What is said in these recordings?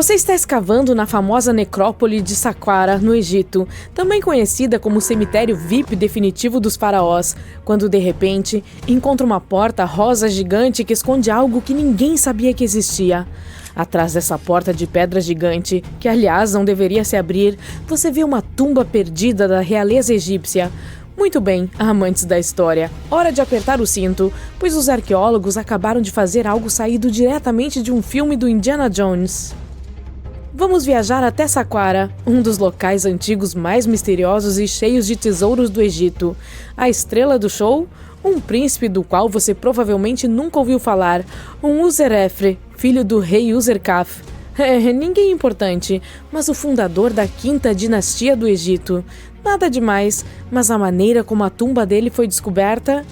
Você está escavando na famosa necrópole de Saqqara, no Egito, também conhecida como o cemitério VIP definitivo dos faraós, quando de repente encontra uma porta rosa gigante que esconde algo que ninguém sabia que existia. Atrás dessa porta de pedra gigante, que aliás não deveria se abrir, você vê uma tumba perdida da realeza egípcia. Muito bem, amantes da história, hora de apertar o cinto, pois os arqueólogos acabaram de fazer algo saído diretamente de um filme do Indiana Jones. Vamos viajar até Saqqara, um dos locais antigos mais misteriosos e cheios de tesouros do Egito. A estrela do show? Um príncipe do qual você provavelmente nunca ouviu falar, um Userefre, filho do rei Userkaf. Ninguém importante, mas o fundador da quinta dinastia do Egito. Nada demais, mas a maneira como a tumba dele foi descoberta...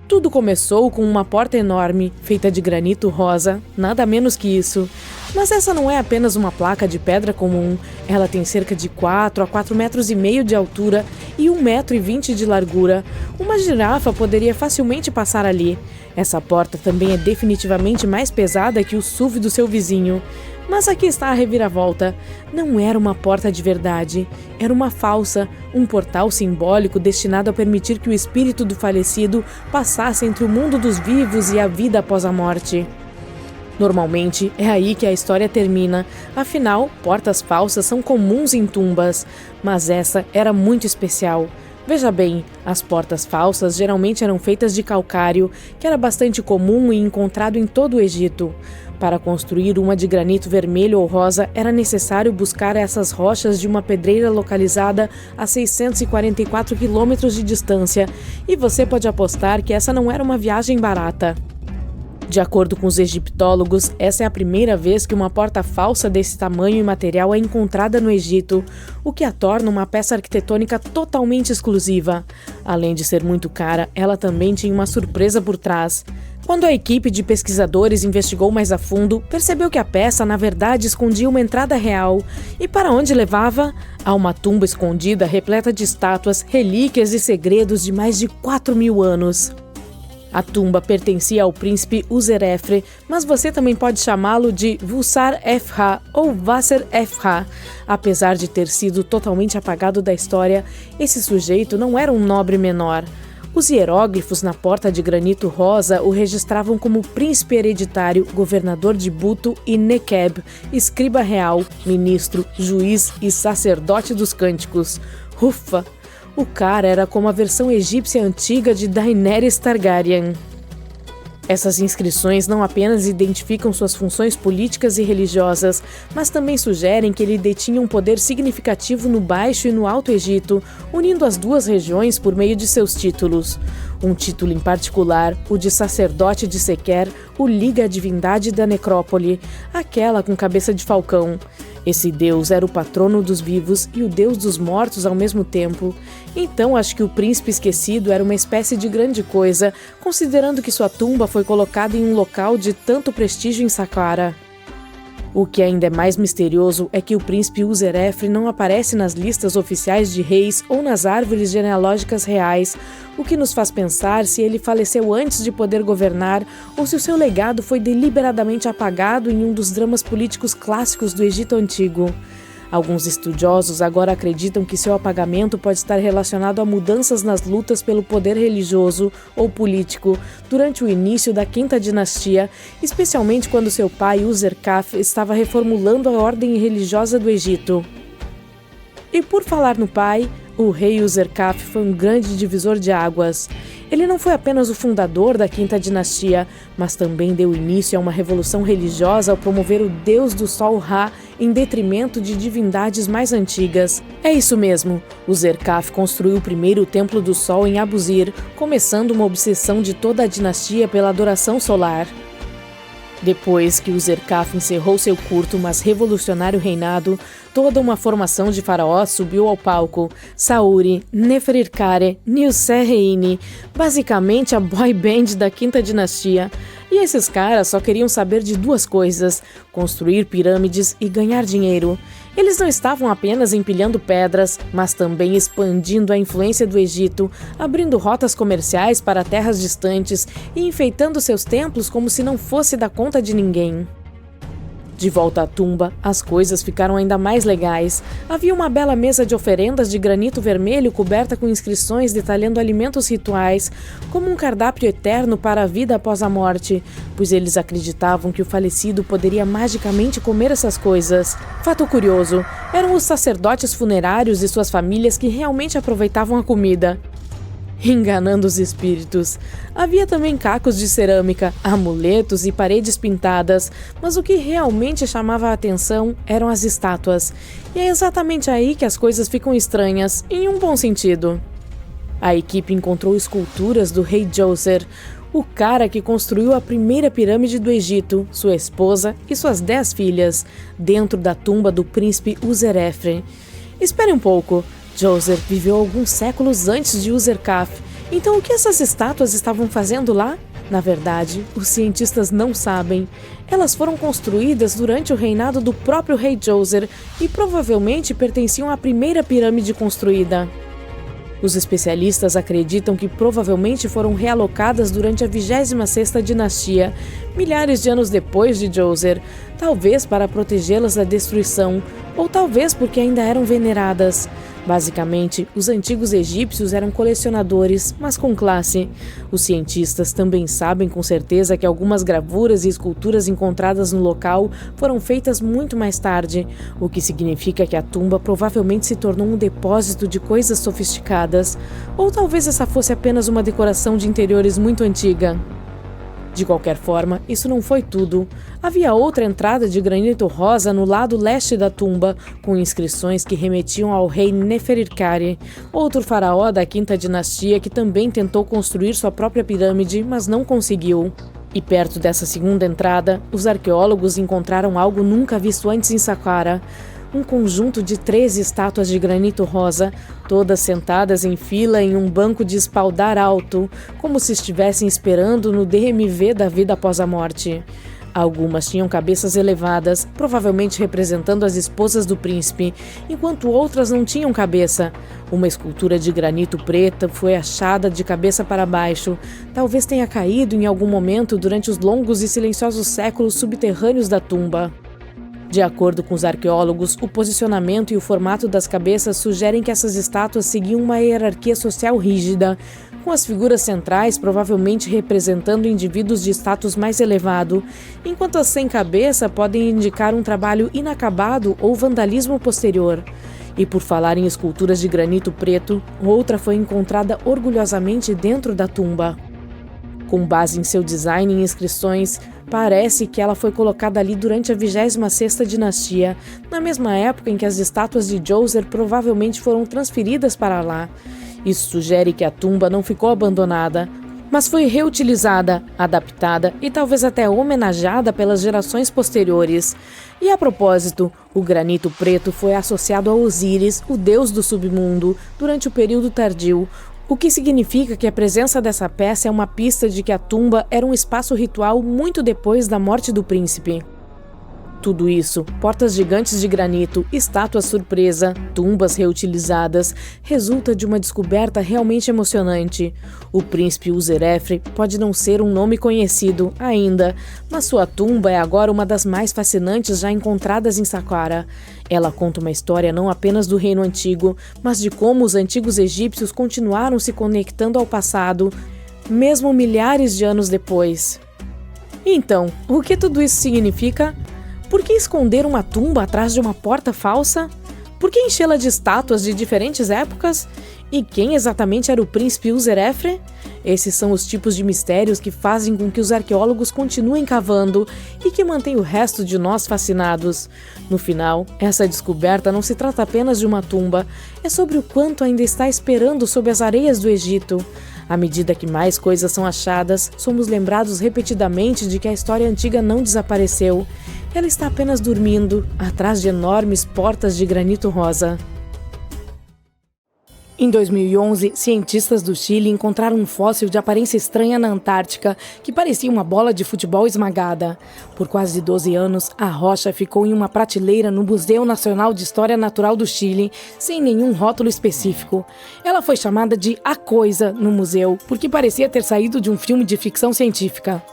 Tudo começou com uma porta enorme, feita de granito rosa, nada menos que isso. Mas essa não é apenas uma placa de pedra comum, ela tem cerca de 4 a 4,5 metros de altura e 1,20 metro de largura. Uma girafa poderia facilmente passar ali. Essa porta também é definitivamente mais pesada que o SUV do seu vizinho. Mas aqui está a reviravolta. Não era uma porta de verdade, era uma falsa, um portal simbólico destinado a permitir que o espírito do falecido passasse entre o mundo dos vivos e a vida após a morte. Normalmente, é aí que a história termina, afinal, portas falsas são comuns em tumbas, mas essa era muito especial. Veja bem, as portas falsas geralmente eram feitas de calcário, que era bastante comum e encontrado em todo o Egito. Para construir uma de granito vermelho ou rosa, era necessário buscar essas rochas de uma pedreira localizada a 644 quilômetros de distância, e você pode apostar que essa não era uma viagem barata. De acordo com os egiptólogos, essa é a primeira vez que uma porta falsa desse tamanho e material é encontrada no Egito, o que a torna uma peça arquitetônica totalmente exclusiva. Além de ser muito cara, ela também tinha uma surpresa por trás. Quando a equipe de pesquisadores investigou mais a fundo, percebeu que a peça, na verdade, escondia uma entrada real. E para onde levava? A uma tumba escondida repleta de estátuas, relíquias e segredos de mais de 4.000 anos. A tumba pertencia ao príncipe Userefre, mas você também pode chamá-lo de Vussar-Efra ou Wasser-Efra. Apesar de ter sido totalmente apagado da história, esse sujeito não era um nobre menor. Os hieróglifos na porta de granito rosa o registravam como príncipe hereditário, governador de Buto e Nekeb, escriba real, ministro, juiz e sacerdote dos cânticos. Ufa! O cara era como a versão egípcia antiga de Daenerys Targaryen. Essas inscrições não apenas identificam suas funções políticas e religiosas, mas também sugerem que ele detinha um poder significativo no Baixo e no Alto Egito, unindo as duas regiões por meio de seus títulos. Um título em particular, o de sacerdote de Seker, o liga à divindade da necrópole, aquela com cabeça de falcão. Esse deus era o patrono dos vivos e o deus dos mortos ao mesmo tempo. Então acho que o príncipe esquecido era uma espécie de grande coisa, considerando que sua tumba foi colocada em um local de tanto prestígio em Saqqara. O que ainda é mais misterioso é que o príncipe Userefre não aparece nas listas oficiais de reis ou nas árvores genealógicas reais, o que nos faz pensar se ele faleceu antes de poder governar ou se o seu legado foi deliberadamente apagado em um dos dramas políticos clássicos do Egito Antigo. Alguns estudiosos agora acreditam que seu apagamento pode estar relacionado a mudanças nas lutas pelo poder religioso ou político durante o início da Quinta Dinastia, especialmente quando seu pai Userkaf estava reformulando a ordem religiosa do Egito. E por falar no pai, o rei Userkaf foi um grande divisor de águas. Ele não foi apenas o fundador da Quinta Dinastia, mas também deu início a uma revolução religiosa ao promover o deus do sol Ra em detrimento de divindades mais antigas. É isso mesmo, Userkaf construiu o primeiro templo do sol em Abusir, começando uma obsessão de toda a dinastia pela adoração solar. Depois que Userkaf encerrou seu curto, mas revolucionário reinado, toda uma formação de faraós subiu ao palco. Saori, Neferirkare, Nilser-Reine, basicamente a boy band da Quinta Dinastia. E esses caras só queriam saber de duas coisas: construir pirâmides e ganhar dinheiro. Eles não estavam apenas empilhando pedras, mas também expandindo a influência do Egito, abrindo rotas comerciais para terras distantes e enfeitando seus templos como se não fosse dar conta de ninguém. De volta à tumba, as coisas ficaram ainda mais legais. Havia uma bela mesa de oferendas de granito vermelho coberta com inscrições detalhando alimentos rituais, como um cardápio eterno para a vida após a morte, pois eles acreditavam que o falecido poderia magicamente comer essas coisas. Fato curioso, eram os sacerdotes funerários e suas famílias que realmente aproveitavam a comida. Enganando os espíritos. Havia também cacos de cerâmica, amuletos e paredes pintadas, mas o que realmente chamava a atenção eram as estátuas. E é exatamente aí que as coisas ficam estranhas, em um bom sentido. A equipe encontrou esculturas do rei Djoser, o cara que construiu a primeira pirâmide do Egito, sua esposa e suas 10 filhas, dentro da tumba do príncipe Userefre. Espere um pouco. Djoser viveu alguns séculos antes de Userkaf, então o que essas estátuas estavam fazendo lá? Na verdade, os cientistas não sabem. Elas foram construídas durante o reinado do próprio rei Djoser e provavelmente pertenciam à primeira pirâmide construída. Os especialistas acreditam que provavelmente foram realocadas durante a 26ª dinastia, milhares de anos depois de Djoser, talvez para protegê-las da destruição, ou talvez porque ainda eram veneradas. Basicamente, os antigos egípcios eram colecionadores, mas com classe. Os cientistas também sabem com certeza que algumas gravuras e esculturas encontradas no local foram feitas muito mais tarde, o que significa que a tumba provavelmente se tornou um depósito de coisas sofisticadas, ou talvez essa fosse apenas uma decoração de interiores muito antiga. De qualquer forma, isso não foi tudo. Havia outra entrada de granito rosa no lado leste da tumba, com inscrições que remetiam ao rei Neferirkare, outro faraó da 5ª dinastia que também tentou construir sua própria pirâmide, mas não conseguiu. E perto dessa segunda entrada, os arqueólogos encontraram algo nunca visto antes em Saqqara. Um conjunto de 13 estátuas de granito rosa, todas sentadas em fila em um banco de espaldar alto, como se estivessem esperando no DMV da vida após a morte. Algumas tinham cabeças elevadas, provavelmente representando as esposas do príncipe, enquanto outras não tinham cabeça. Uma escultura de granito preta foi achada de cabeça para baixo, talvez tenha caído em algum momento durante os longos e silenciosos séculos subterrâneos da tumba. De acordo com os arqueólogos, o posicionamento e o formato das cabeças sugerem que essas estátuas seguiam uma hierarquia social rígida, com as figuras centrais provavelmente representando indivíduos de status mais elevado, enquanto as sem cabeça podem indicar um trabalho inacabado ou vandalismo posterior. E por falar em esculturas de granito preto, outra foi encontrada orgulhosamente dentro da tumba. Com base em seu design e inscrições, parece que ela foi colocada ali durante a 26ª dinastia, na mesma época em que as estátuas de Djoser provavelmente foram transferidas para lá. Isso sugere que a tumba não ficou abandonada, mas foi reutilizada, adaptada e talvez até homenageada pelas gerações posteriores. E a propósito, o granito preto foi associado a Osíris, o deus do submundo, durante o período tardio, o que significa que a presença dessa peça é uma pista de que a tumba era um espaço ritual muito depois da morte do príncipe. Tudo isso, portas gigantes de granito, estátuas surpresa, tumbas reutilizadas, resulta de uma descoberta realmente emocionante. O príncipe Userefre pode não ser um nome conhecido ainda, mas sua tumba é agora uma das mais fascinantes já encontradas em Saqqara. Ela conta uma história não apenas do reino antigo, mas de como os antigos egípcios continuaram se conectando ao passado, mesmo milhares de anos depois. Então, o que tudo isso significa? Por que esconder uma tumba atrás de uma porta falsa? Por que enchê-la de estátuas de diferentes épocas? E quem exatamente era o príncipe Userefre? Esses são os tipos de mistérios que fazem com que os arqueólogos continuem cavando e que mantêm o resto de nós fascinados. No final, essa descoberta não se trata apenas de uma tumba, é sobre o quanto ainda está esperando sob as areias do Egito. À medida que mais coisas são achadas, somos lembrados repetidamente de que a história antiga não desapareceu. Ela está apenas dormindo, atrás de enormes portas de granito rosa. Em 2011, cientistas do Chile encontraram um fóssil de aparência estranha na Antártica, que parecia uma bola de futebol esmagada. Por quase 12 anos, a rocha ficou em uma prateleira no Museu Nacional de História Natural do Chile, sem nenhum rótulo específico. Ela foi chamada de A Coisa no museu, porque parecia ter saído de um filme de ficção científica.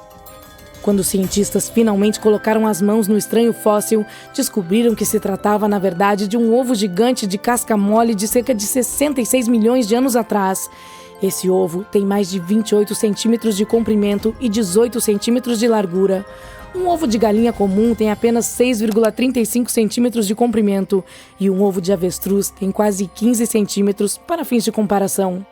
Quando os cientistas finalmente colocaram as mãos no estranho fóssil, descobriram que se tratava, na verdade, de um ovo gigante de casca mole de cerca de 66 milhões de anos atrás. Esse ovo tem mais de 28 centímetros de comprimento e 18 centímetros de largura. Um ovo de galinha comum tem apenas 6,35 centímetros de comprimento e um ovo de avestruz tem quase 15 centímetros para fins de comparação.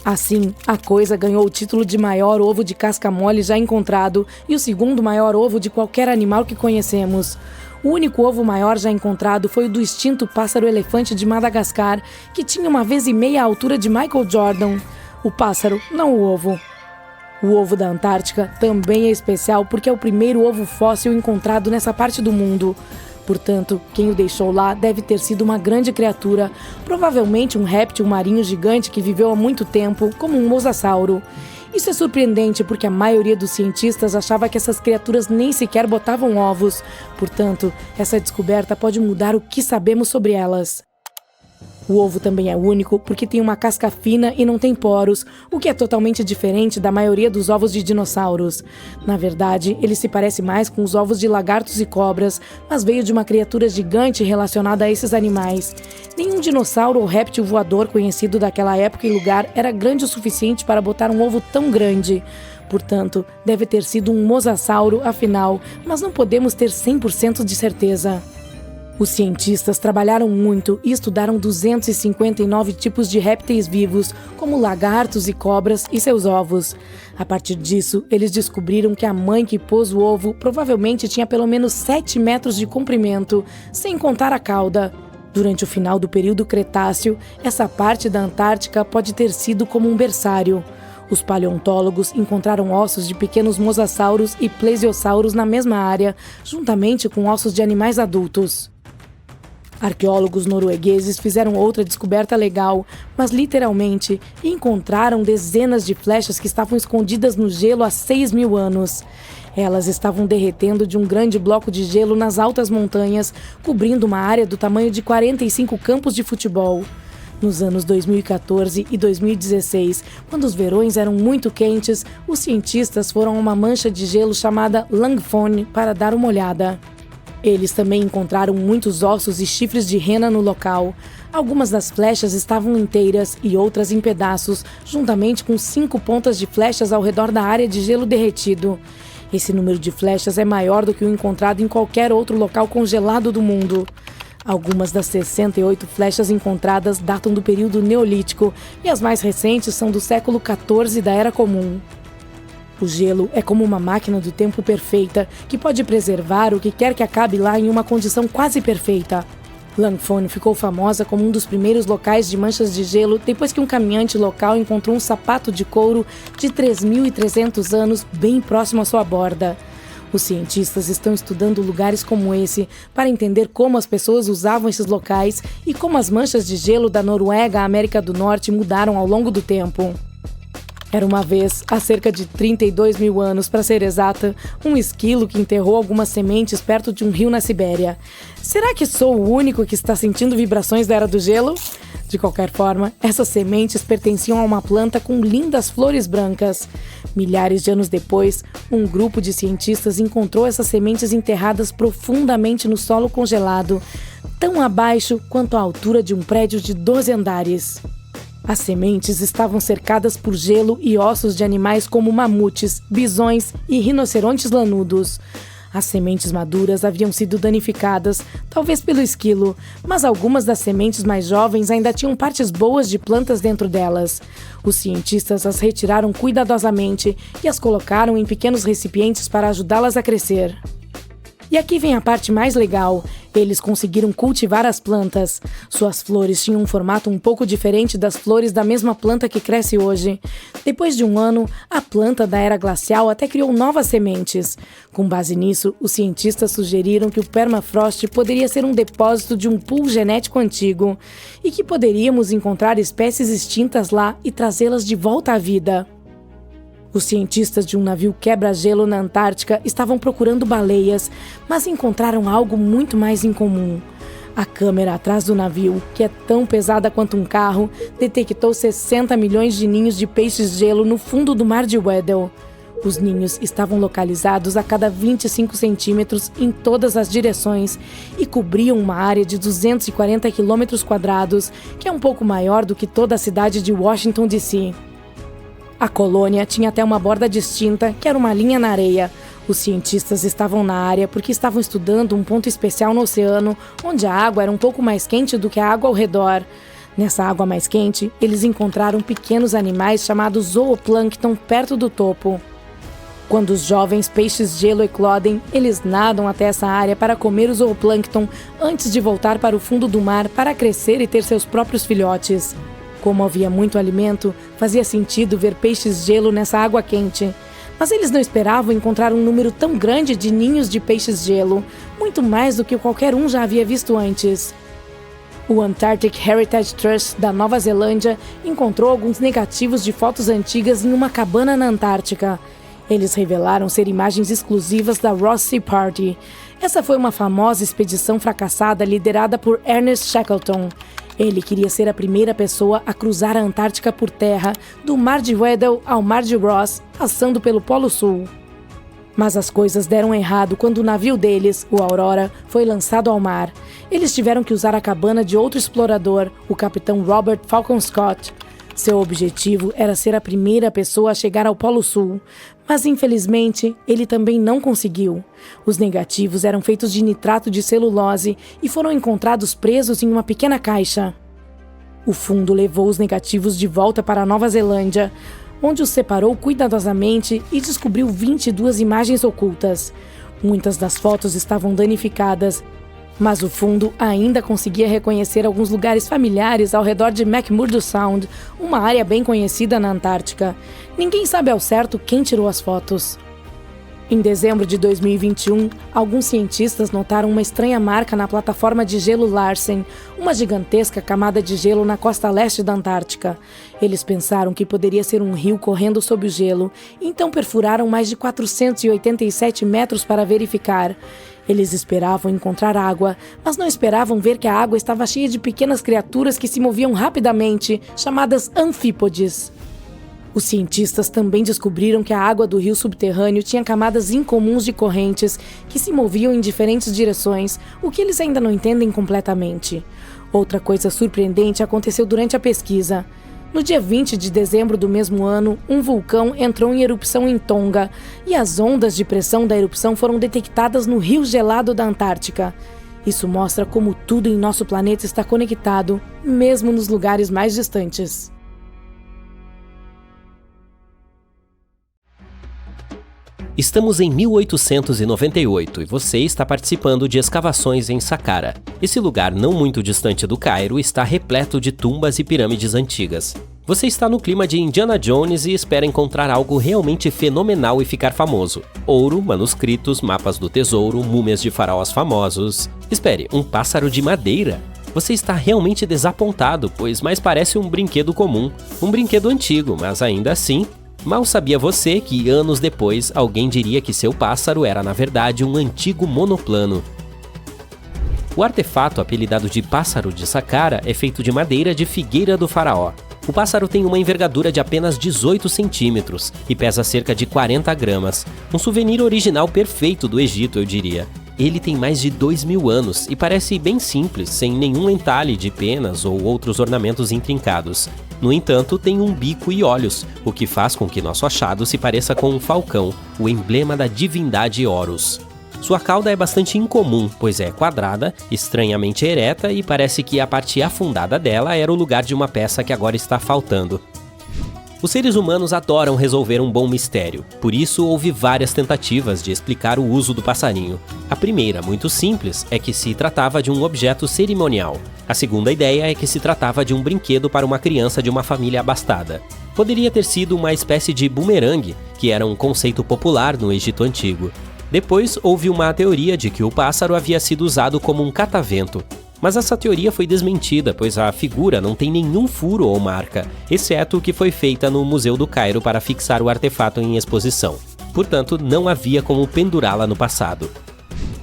Assim, a coisa ganhou o título de maior ovo de casca mole já encontrado e o segundo maior ovo de qualquer animal que conhecemos. O único ovo maior já encontrado foi o do extinto pássaro-elefante de Madagascar, que tinha 1,5 vezes a altura de Michael Jordan. O pássaro, não o ovo. O ovo da Antártica também é especial porque é o primeiro ovo fóssil encontrado nessa parte do mundo. Portanto, quem o deixou lá deve ter sido uma grande criatura, provavelmente um réptil marinho gigante que viveu há muito tempo, como um mosasauro. Isso é surpreendente porque a maioria dos cientistas achava que essas criaturas nem sequer botavam ovos. Portanto, essa descoberta pode mudar o que sabemos sobre elas. O ovo também é único porque tem uma casca fina e não tem poros, o que é totalmente diferente da maioria dos ovos de dinossauros. Na verdade, ele se parece mais com os ovos de lagartos e cobras, mas veio de uma criatura gigante relacionada a esses animais. Nenhum dinossauro ou réptil voador conhecido daquela época e lugar era grande o suficiente para botar um ovo tão grande. Portanto, deve ter sido um mosasauro, afinal, mas não podemos ter 100% de certeza. Os cientistas trabalharam muito e estudaram 259 tipos de répteis vivos, como lagartos e cobras e seus ovos. A partir disso, eles descobriram que a mãe que pôs o ovo provavelmente tinha pelo menos 7 metros de comprimento, sem contar a cauda. Durante o final do período Cretáceo, essa parte da Antártica pode ter sido como um berçário. Os paleontólogos encontraram ossos de pequenos mosassauros e plesiosauros na mesma área, juntamente com ossos de animais adultos. Arqueólogos noruegueses fizeram outra descoberta legal, mas literalmente encontraram dezenas de flechas que estavam escondidas no gelo há 6.000 anos. Elas estavam derretendo de um grande bloco de gelo nas altas montanhas, cobrindo uma área do tamanho de 45 campos de futebol. Nos anos 2014 e 2016, quando os verões eram muito quentes, os cientistas foram a uma mancha de gelo chamada Langfone para dar uma olhada. Eles também encontraram muitos ossos e chifres de rena no local. Algumas das flechas estavam inteiras e outras em pedaços, juntamente com 5 pontas de flechas ao redor da área de gelo derretido. Esse número de flechas é maior do que o encontrado em qualquer outro local congelado do mundo. Algumas das 68 flechas encontradas datam do período Neolítico e as mais recentes são do século XIV da Era Comum. O gelo é como uma máquina do tempo perfeita, que pode preservar o que quer que acabe lá em uma condição quase perfeita. Langfone ficou famosa como um dos primeiros locais de manchas de gelo depois que um caminhante local encontrou um sapato de couro de 3.300 anos bem próximo à sua borda. Os cientistas estão estudando lugares como esse para entender como as pessoas usavam esses locais e como as manchas de gelo da Noruega à América do Norte mudaram ao longo do tempo. Era uma vez, há cerca de 32.000 anos, para ser exata, um esquilo que enterrou algumas sementes perto de um rio na Sibéria. Será que sou o único que está sentindo vibrações da Era do Gelo? De qualquer forma, essas sementes pertenciam a uma planta com lindas flores brancas. Milhares de anos depois, um grupo de cientistas encontrou essas sementes enterradas profundamente no solo congelado, tão abaixo quanto a altura de um prédio de 12 andares. As sementes estavam cercadas por gelo e ossos de animais como mamutes, bisões e rinocerontes lanudos. As sementes maduras haviam sido danificadas, talvez pelo esquilo, mas algumas das sementes mais jovens ainda tinham partes boas de plantas dentro delas. Os cientistas as retiraram cuidadosamente e as colocaram em pequenos recipientes para ajudá-las a crescer. E aqui vem a parte mais legal. Eles conseguiram cultivar as plantas. Suas flores tinham um formato um pouco diferente das flores da mesma planta que cresce hoje. Depois de um ano, a planta da era glacial até criou novas sementes. Com base nisso, os cientistas sugeriram que o permafrost poderia ser um depósito de um pool genético antigo e que poderíamos encontrar espécies extintas lá e trazê-las de volta à vida. Os cientistas de um navio quebra-gelo na Antártica estavam procurando baleias, mas encontraram algo muito mais incomum. A câmera atrás do navio, que é tão pesada quanto um carro, detectou 60 milhões de ninhos de peixes-gelo no fundo do mar de Weddell. Os ninhos estavam localizados a cada 25 centímetros em todas as direções e cobriam uma área de 240 quilômetros quadrados, que é um pouco maior do que toda a cidade de Washington, D.C. A colônia tinha até uma borda distinta, que era uma linha na areia. Os cientistas estavam na área porque estavam estudando um ponto especial no oceano, onde a água era um pouco mais quente do que a água ao redor. Nessa água mais quente, eles encontraram pequenos animais chamados zooplâncton perto do topo. Quando os jovens peixes-gelo eclodem, eles nadam até essa área para comer o zooplâncton antes de voltar para o fundo do mar para crescer e ter seus próprios filhotes. Como havia muito alimento, fazia sentido ver peixes-gelo nessa água quente. Mas eles não esperavam encontrar um número tão grande de ninhos de peixes-gelo, muito mais do que qualquer um já havia visto antes. O Antarctic Heritage Trust da Nova Zelândia encontrou alguns negativos de fotos antigas em uma cabana na Antártica. Eles revelaram ser imagens exclusivas da Ross Sea Party. Essa foi uma famosa expedição fracassada liderada por Ernest Shackleton. Ele queria ser a primeira pessoa a cruzar a Antártica por terra, do Mar de Weddell ao Mar de Ross, passando pelo Polo Sul. Mas as coisas deram errado quando o navio deles, o Aurora, foi lançado ao mar. Eles tiveram que usar a cabana de outro explorador, o capitão Robert Falcon Scott. Seu objetivo era ser a primeira pessoa a chegar ao Polo Sul, mas infelizmente ele também não conseguiu. Os negativos eram feitos de nitrato de celulose e foram encontrados presos em uma pequena caixa. O fundo levou os negativos de volta para a Nova Zelândia, onde os separou cuidadosamente e descobriu 22 imagens ocultas. Muitas das fotos estavam danificadas, mas o fundo ainda conseguia reconhecer alguns lugares familiares ao redor de McMurdo Sound, uma área bem conhecida na Antártica. Ninguém sabe ao certo quem tirou as fotos. Em dezembro de 2021, alguns cientistas notaram uma estranha marca na plataforma de gelo Larsen, uma gigantesca camada de gelo na costa leste da Antártica. Eles pensaram que poderia ser um rio correndo sob o gelo, então perfuraram mais de 487 metros para verificar. Eles esperavam encontrar água, mas não esperavam ver que a água estava cheia de pequenas criaturas que se moviam rapidamente, chamadas anfípodes. Os cientistas também descobriram que a água do rio subterrâneo tinha camadas incomuns de correntes que se moviam em diferentes direções, o que eles ainda não entendem completamente. Outra coisa surpreendente aconteceu durante a pesquisa. No dia 20 de dezembro do mesmo ano, um vulcão entrou em erupção em Tonga e as ondas de pressão da erupção foram detectadas no rio gelado da Antártica. Isso mostra como tudo em nosso planeta está conectado, mesmo nos lugares mais distantes. Estamos em 1898 e você está participando de escavações em Saqqara. Esse lugar não muito distante do Cairo está repleto de tumbas e pirâmides antigas. Você está no clima de Indiana Jones e espera encontrar algo realmente fenomenal e ficar famoso. Ouro, manuscritos, mapas do tesouro, múmias de faraós famosos. Espere, um pássaro de madeira? Você está realmente desapontado, pois mais parece um brinquedo comum. Um brinquedo antigo, mas ainda assim... Mal sabia você que, anos depois, alguém diria que seu pássaro era, na verdade, um antigo monoplano. O artefato, apelidado de Pássaro de Saqqara, é feito de madeira de figueira do faraó. O pássaro tem uma envergadura de apenas 18 centímetros e pesa cerca de 40 gramas. Um souvenir original perfeito do Egito, eu diria. Ele tem mais de 2.000 anos e parece bem simples, sem nenhum entalhe de penas ou outros ornamentos intrincados. No entanto, tem um bico e olhos, o que faz com que nosso achado se pareça com um falcão, o emblema da divindade Horus. Sua cauda é bastante incomum, pois é quadrada, estranhamente ereta e parece que a parte afundada dela era o lugar de uma peça que agora está faltando. Os seres humanos adoram resolver um bom mistério, por isso houve várias tentativas de explicar o uso do passarinho. A primeira, muito simples, é que se tratava de um objeto cerimonial. A segunda ideia é que se tratava de um brinquedo para uma criança de uma família abastada. Poderia ter sido uma espécie de bumerangue, que era um conceito popular no Egito Antigo. Depois houve uma teoria de que o pássaro havia sido usado como um catavento. Mas essa teoria foi desmentida, pois a figura não tem nenhum furo ou marca, exceto o que foi feita no Museu do Cairo para fixar o artefato em exposição. Portanto, não havia como pendurá-la no passado.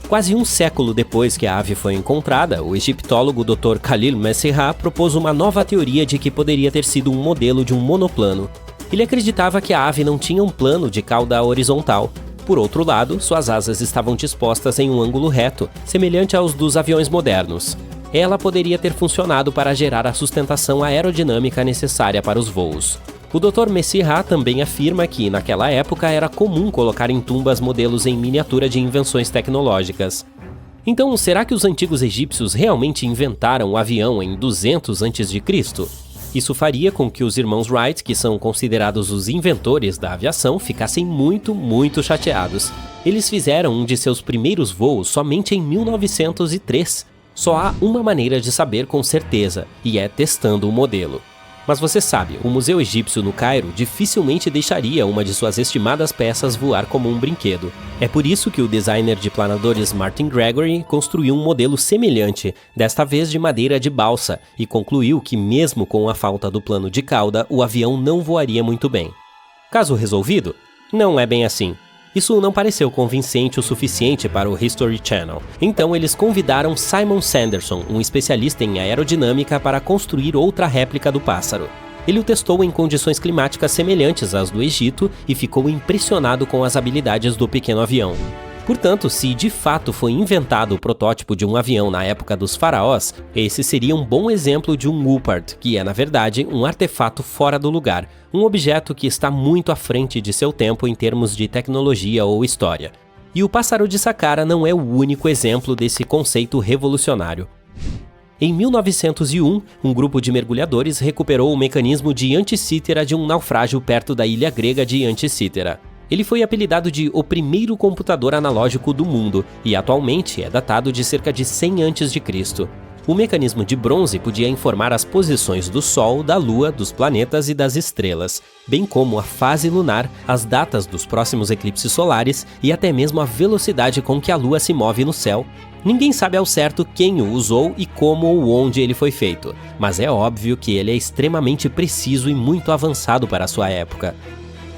Quase um século depois que a ave foi encontrada, o egiptólogo Dr. Khalil Messerra propôs uma nova teoria de que poderia ter sido um modelo de um monoplano. Ele acreditava que a ave não tinha um plano de cauda horizontal. Por outro lado, suas asas estavam dispostas em um ângulo reto, semelhante aos dos aviões modernos. Ela poderia ter funcionado para gerar a sustentação aerodinâmica necessária para os voos. O Dr. Messiha também afirma que, naquela época, era comum colocar em tumbas modelos em miniatura de invenções tecnológicas. Então, será que os antigos egípcios realmente inventaram o avião em 200 a.C.? Isso faria com que os irmãos Wright, que são considerados os inventores da aviação, ficassem muito chateados. Eles fizeram um de seus primeiros voos somente em 1903. Só há uma maneira de saber com certeza, e é testando o modelo. Mas você sabe, o Museu Egípcio no Cairo dificilmente deixaria uma de suas estimadas peças voar como um brinquedo. É por isso que o designer de planadores Martin Gregory construiu um modelo semelhante, desta vez de madeira de balsa, e concluiu que mesmo com a falta do plano de cauda, o avião não voaria muito bem. Caso resolvido? Não é bem assim. Isso não pareceu convincente o suficiente para o History Channel. Então eles convidaram Simon Sanderson, um especialista em aerodinâmica, para construir outra réplica do pássaro. Ele o testou em condições climáticas semelhantes às do Egito e ficou impressionado com as habilidades do pequeno avião. Portanto, se de fato foi inventado o protótipo de um avião na época dos faraós, esse seria um bom exemplo de um Woopard, que é na verdade um artefato fora do lugar, um objeto que está muito à frente de seu tempo em termos de tecnologia ou história. E o pássaro de Saqqara não é o único exemplo desse conceito revolucionário. Em 1901, um grupo de mergulhadores recuperou o mecanismo de Anticítera de um naufrágio perto da ilha grega de Anticítera. Ele foi apelidado de o primeiro computador analógico do mundo e atualmente é datado de cerca de 100 a.C. O mecanismo de bronze podia informar as posições do Sol, da Lua, dos planetas e das estrelas, bem como a fase lunar, as datas dos próximos eclipses solares e até mesmo a velocidade com que a Lua se move no céu. Ninguém sabe ao certo quem o usou e como ou onde ele foi feito, mas é óbvio que ele é extremamente preciso e muito avançado para a sua época.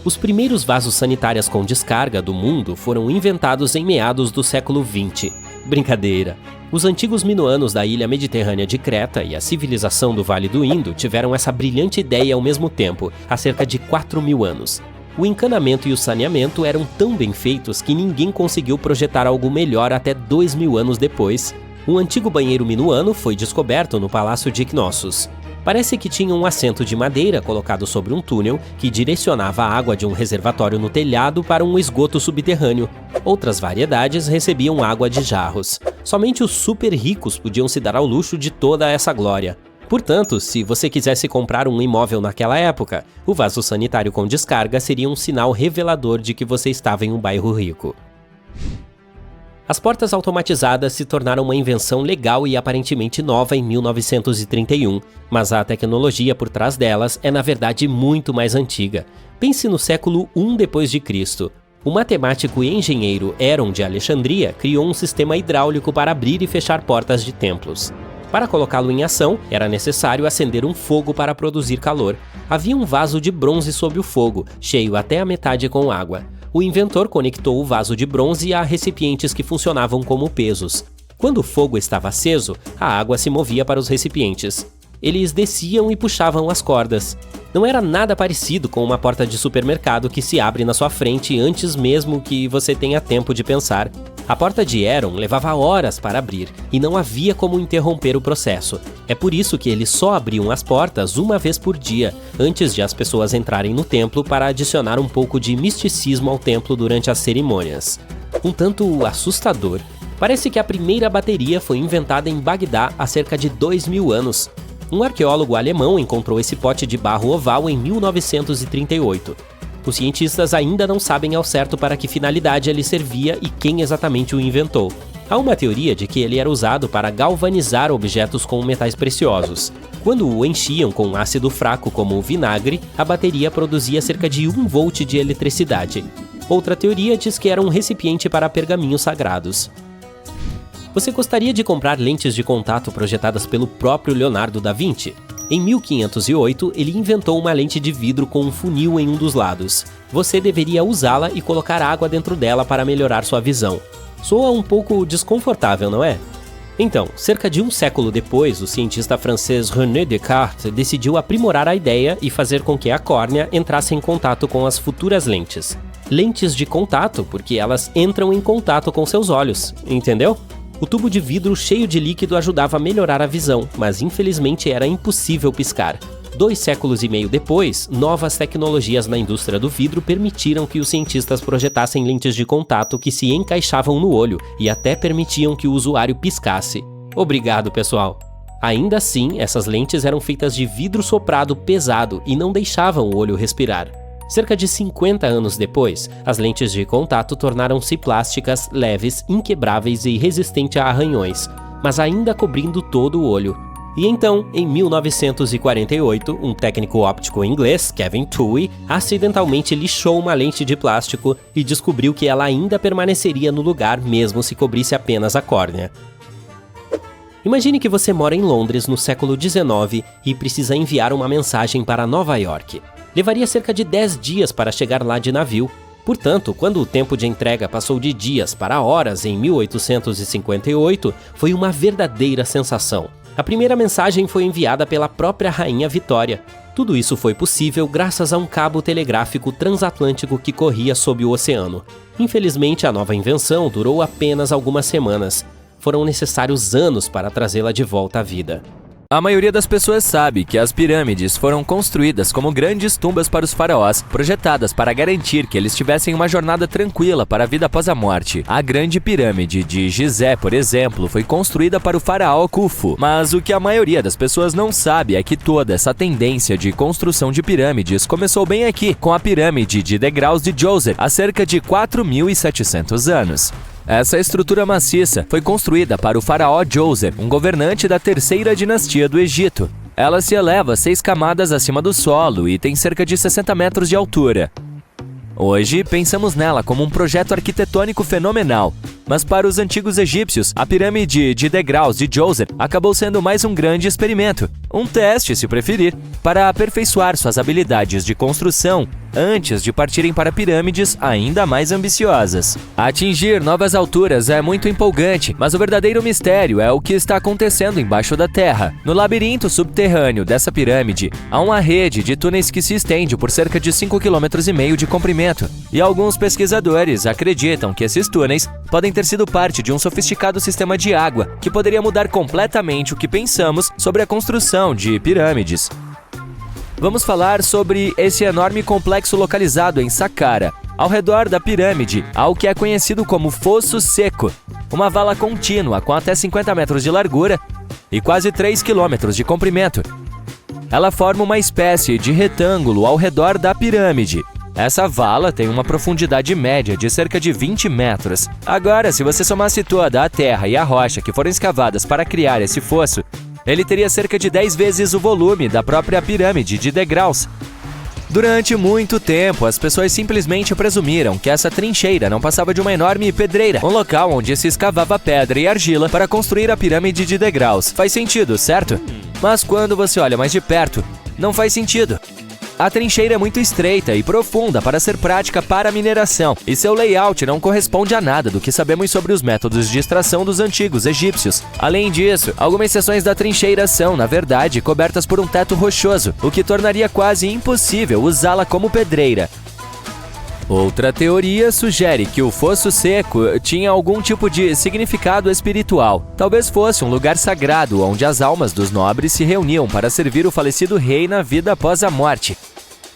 Os primeiros vasos sanitários com descarga do mundo foram inventados em meados do século XX. Brincadeira! Os antigos minoanos da ilha mediterrânea de Creta e a civilização do Vale do Indo tiveram essa brilhante ideia ao mesmo tempo, há cerca de 4.000 anos. O encanamento e o saneamento eram tão bem feitos que ninguém conseguiu projetar algo melhor até 2.000 anos depois. Um antigo banheiro minoano foi descoberto no Palácio de Knossos. Parece que tinha um assento de madeira colocado sobre um túnel que direcionava a água de um reservatório no telhado para um esgoto subterrâneo. Outras variedades recebiam água de jarros. Somente os super ricos podiam se dar ao luxo de toda essa glória. Portanto, se você quisesse comprar um imóvel naquela época, o vaso sanitário com descarga seria um sinal revelador de que você estava em um bairro rico. As portas automatizadas se tornaram uma invenção legal e aparentemente nova em 1931, mas a tecnologia por trás delas é na verdade muito mais antiga. Pense no século I d.C. O matemático e engenheiro Heron de Alexandria criou um sistema hidráulico para abrir e fechar portas de templos. Para colocá-lo em ação, era necessário acender um fogo para produzir calor. Havia um vaso de bronze sob o fogo, cheio até a metade com água. O inventor conectou o vaso de bronze a recipientes que funcionavam como pesos. Quando o fogo estava aceso, a água se movia para os recipientes. Eles desciam e puxavam as cordas. Não era nada parecido com uma porta de supermercado que se abre na sua frente antes mesmo que você tenha tempo de pensar. A porta de Heron levava horas para abrir e não havia como interromper o processo. É por isso que eles só abriam as portas uma vez por dia, antes de as pessoas entrarem no templo para adicionar um pouco de misticismo ao templo durante as cerimônias. Um tanto assustador. Parece que a primeira bateria foi inventada em Bagdá há cerca de 2.000 anos. Um arqueólogo alemão encontrou esse pote de barro oval em 1938. Os cientistas ainda não sabem ao certo para que finalidade ele servia e quem exatamente o inventou. Há uma teoria de que ele era usado para galvanizar objetos com metais preciosos. Quando o enchiam com ácido fraco como o vinagre, a bateria produzia cerca de 1 volt de eletricidade. Outra teoria diz que era um recipiente para pergaminhos sagrados. Você gostaria de comprar lentes de contato projetadas pelo próprio Leonardo da Vinci? Em 1508, ele inventou uma lente de vidro com um funil em um dos lados. Você deveria usá-la e colocar água dentro dela para melhorar sua visão. Soa um pouco desconfortável, não é? Então, cerca de um século depois, o cientista francês René Descartes decidiu aprimorar a ideia e fazer com que a córnea entrasse em contato com as futuras lentes. Lentes de contato, porque elas entram em contato com seus olhos, entendeu? O tubo de vidro cheio de líquido ajudava a melhorar a visão, mas infelizmente era impossível piscar. 2 séculos e meio depois, novas tecnologias na indústria do vidro permitiram que os cientistas projetassem lentes de contato que se encaixavam no olho e até permitiam que o usuário piscasse. Obrigado, pessoal! Ainda assim, essas lentes eram feitas de vidro soprado pesado e não deixavam o olho respirar. Cerca de 50 anos depois, as lentes de contato tornaram-se plásticas, leves, inquebráveis e resistentes a arranhões, mas ainda cobrindo todo o olho. E então, em 1948, um técnico óptico inglês, Kevin Tuohy, acidentalmente lixou uma lente de plástico e descobriu que ela ainda permaneceria no lugar mesmo se cobrisse apenas a córnea. Imagine que você mora em Londres no século XIX e precisa enviar uma mensagem para Nova York. Levaria cerca de 10 dias para chegar lá de navio. Portanto, quando o tempo de entrega passou de dias para horas em 1858, foi uma verdadeira sensação. A primeira mensagem foi enviada pela própria Rainha Vitória. Tudo isso foi possível graças a um cabo telegráfico transatlântico que corria sob o oceano. Infelizmente, a nova invenção durou apenas algumas semanas. Foram necessários anos para trazê-la de volta à vida. A maioria das pessoas sabe que as pirâmides foram construídas como grandes tumbas para os faraós, projetadas para garantir que eles tivessem uma jornada tranquila para a vida após a morte. A Grande Pirâmide de Gizé, por exemplo, foi construída para o faraó Khufu. Mas o que a maioria das pessoas não sabe é que toda essa tendência de construção de pirâmides começou bem aqui, com a pirâmide de degraus de Djoser, há cerca de 4.700 anos. Essa estrutura maciça foi construída para o faraó Djoser, um governante da terceira dinastia do Egito. Ela se eleva 6 camadas acima do solo e tem cerca de 60 metros de altura. Hoje, pensamos nela como um projeto arquitetônico fenomenal, mas para os antigos egípcios, a pirâmide de degraus de Djoser acabou sendo mais um grande experimento, um teste, se preferir, para aperfeiçoar suas habilidades de construção antes de partirem para pirâmides ainda mais ambiciosas. Atingir novas alturas é muito empolgante, mas o verdadeiro mistério é o que está acontecendo embaixo da terra. No labirinto subterrâneo dessa pirâmide, há uma rede de túneis que se estende por cerca de 5,5 km de comprimento, e alguns pesquisadores acreditam que esses túneis podem ter sido parte de um sofisticado sistema de água que poderia mudar completamente o que pensamos sobre a construção de pirâmides. Vamos falar sobre esse enorme complexo localizado em Saqqara. Ao redor da pirâmide, há o que é conhecido como Fosso Seco, uma vala contínua com até 50 metros de largura e quase 3 quilômetros de comprimento. Ela forma uma espécie de retângulo ao redor da pirâmide. Essa vala tem uma profundidade média de cerca de 20 metros. Agora, se você somasse toda a terra e a rocha que foram escavadas para criar esse fosso, ele teria cerca de 10 vezes o volume da própria pirâmide de degraus. Durante muito tempo, as pessoas simplesmente presumiram que essa trincheira não passava de uma enorme pedreira, um local onde se escavava pedra e argila para construir a pirâmide de degraus. Faz sentido, certo? Mas quando você olha mais de perto, não faz sentido. A trincheira é muito estreita e profunda para ser prática para a mineração, e seu layout não corresponde a nada do que sabemos sobre os métodos de extração dos antigos egípcios. Além disso, algumas seções da trincheira são, na verdade, cobertas por um teto rochoso, o que tornaria quase impossível usá-la como pedreira. Outra teoria sugere que o Fosso Seco tinha algum tipo de significado espiritual. Talvez fosse um lugar sagrado onde as almas dos nobres se reuniam para servir o falecido rei na vida após a morte.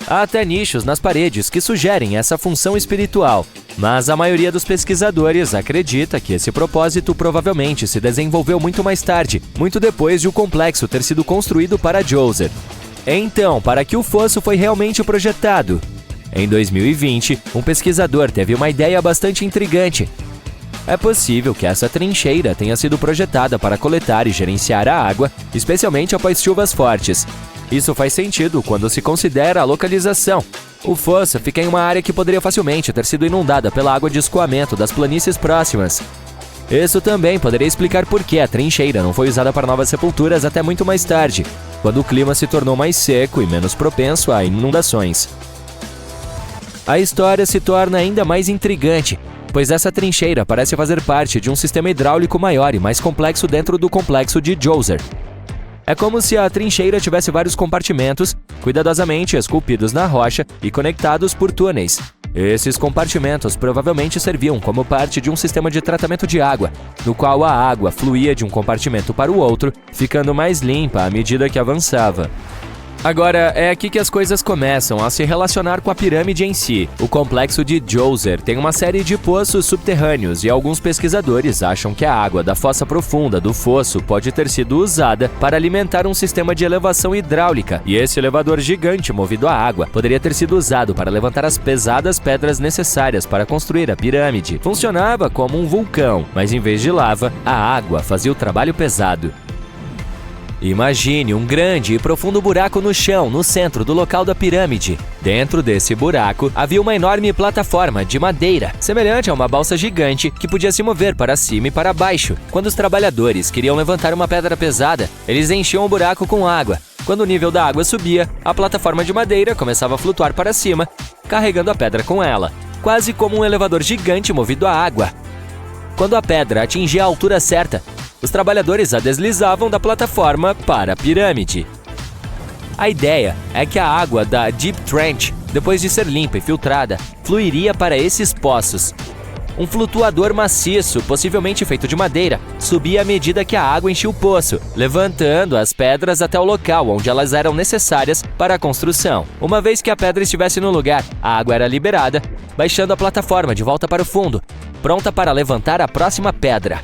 Há até nichos nas paredes que sugerem essa função espiritual, mas a maioria dos pesquisadores acredita que esse propósito provavelmente se desenvolveu muito mais tarde, muito depois de o complexo ter sido construído para Djoser. Então, para que o fosso foi realmente projetado? Em 2020, um pesquisador teve uma ideia bastante intrigante. É possível que essa trincheira tenha sido projetada para coletar e gerenciar a água, especialmente após chuvas fortes. Isso faz sentido quando se considera a localização. O fosso fica em uma área que poderia facilmente ter sido inundada pela água de escoamento das planícies próximas. Isso também poderia explicar por que a trincheira não foi usada para novas sepulturas até muito mais tarde, quando o clima se tornou mais seco e menos propenso a inundações. A história se torna ainda mais intrigante. pois essa trincheira parece fazer parte de um sistema hidráulico maior e mais complexo dentro do complexo de Djoser. É como se a trincheira tivesse vários compartimentos, cuidadosamente esculpidos na rocha e conectados por túneis. Esses compartimentos provavelmente serviam como parte de um sistema de tratamento de água, no qual a água fluía de um compartimento para o outro, ficando mais limpa à medida que avançava. Agora, é aqui que as coisas começam a se relacionar com a pirâmide em si. O complexo de Djoser tem uma série de poços subterrâneos e alguns pesquisadores acham que a água da fossa profunda do fosso pode ter sido usada para alimentar um sistema de elevação hidráulica, e esse elevador gigante movido a água poderia ter sido usado para levantar as pesadas pedras necessárias para construir a pirâmide. Funcionava como um vulcão, mas em vez de lava, a água fazia o trabalho pesado. Imagine um grande e profundo buraco no chão, no centro do local da pirâmide. Dentro desse buraco, havia uma enorme plataforma de madeira, semelhante a uma balsa gigante que podia se mover para cima e para baixo. Quando os trabalhadores queriam levantar uma pedra pesada, eles enchiam o buraco com água. Quando o nível da água subia, a plataforma de madeira começava a flutuar para cima, carregando a pedra com ela, quase como um elevador gigante movido a água. Quando a pedra atingia a altura certa, os trabalhadores a deslizavam da plataforma para a pirâmide. A ideia é que a água da Deep Trench, depois de ser limpa e filtrada, fluiria para esses poços. Um flutuador maciço, possivelmente feito de madeira, subia à medida que a água enchia o poço, levantando as pedras até o local onde elas eram necessárias para a construção. Uma vez que a pedra estivesse no lugar, a água era liberada, baixando a plataforma de volta para o fundo, pronta para levantar a próxima pedra.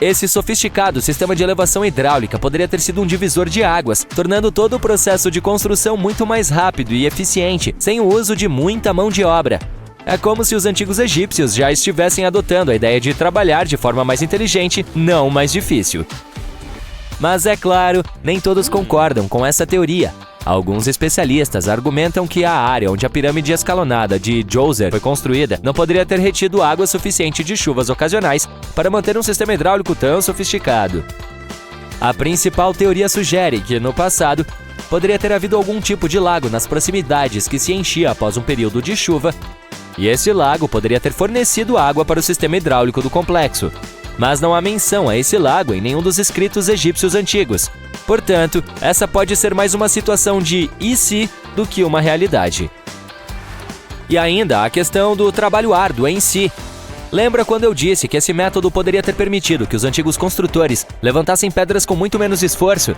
Esse sofisticado sistema de elevação hidráulica poderia ter sido um divisor de águas, tornando todo o processo de construção muito mais rápido e eficiente, sem o uso de muita mão de obra. É como se os antigos egípcios já estivessem adotando a ideia de trabalhar de forma mais inteligente, não mais difícil. Mas é claro, nem todos concordam com essa teoria. Alguns especialistas argumentam que a área onde a pirâmide escalonada de Djoser foi construída não poderia ter retido água suficiente de chuvas ocasionais para manter um sistema hidráulico tão sofisticado. A principal teoria sugere que, no passado, poderia ter havido algum tipo de lago nas proximidades que se enchia após um período de chuva, e esse lago poderia ter fornecido água para o sistema hidráulico do complexo. Mas não há menção a esse lago em nenhum dos escritos egípcios antigos. Portanto, essa pode ser mais uma situação de e se do que uma realidade. E ainda a questão do trabalho árduo em si. Lembra quando eu disse que esse método poderia ter permitido que os antigos construtores levantassem pedras com muito menos esforço?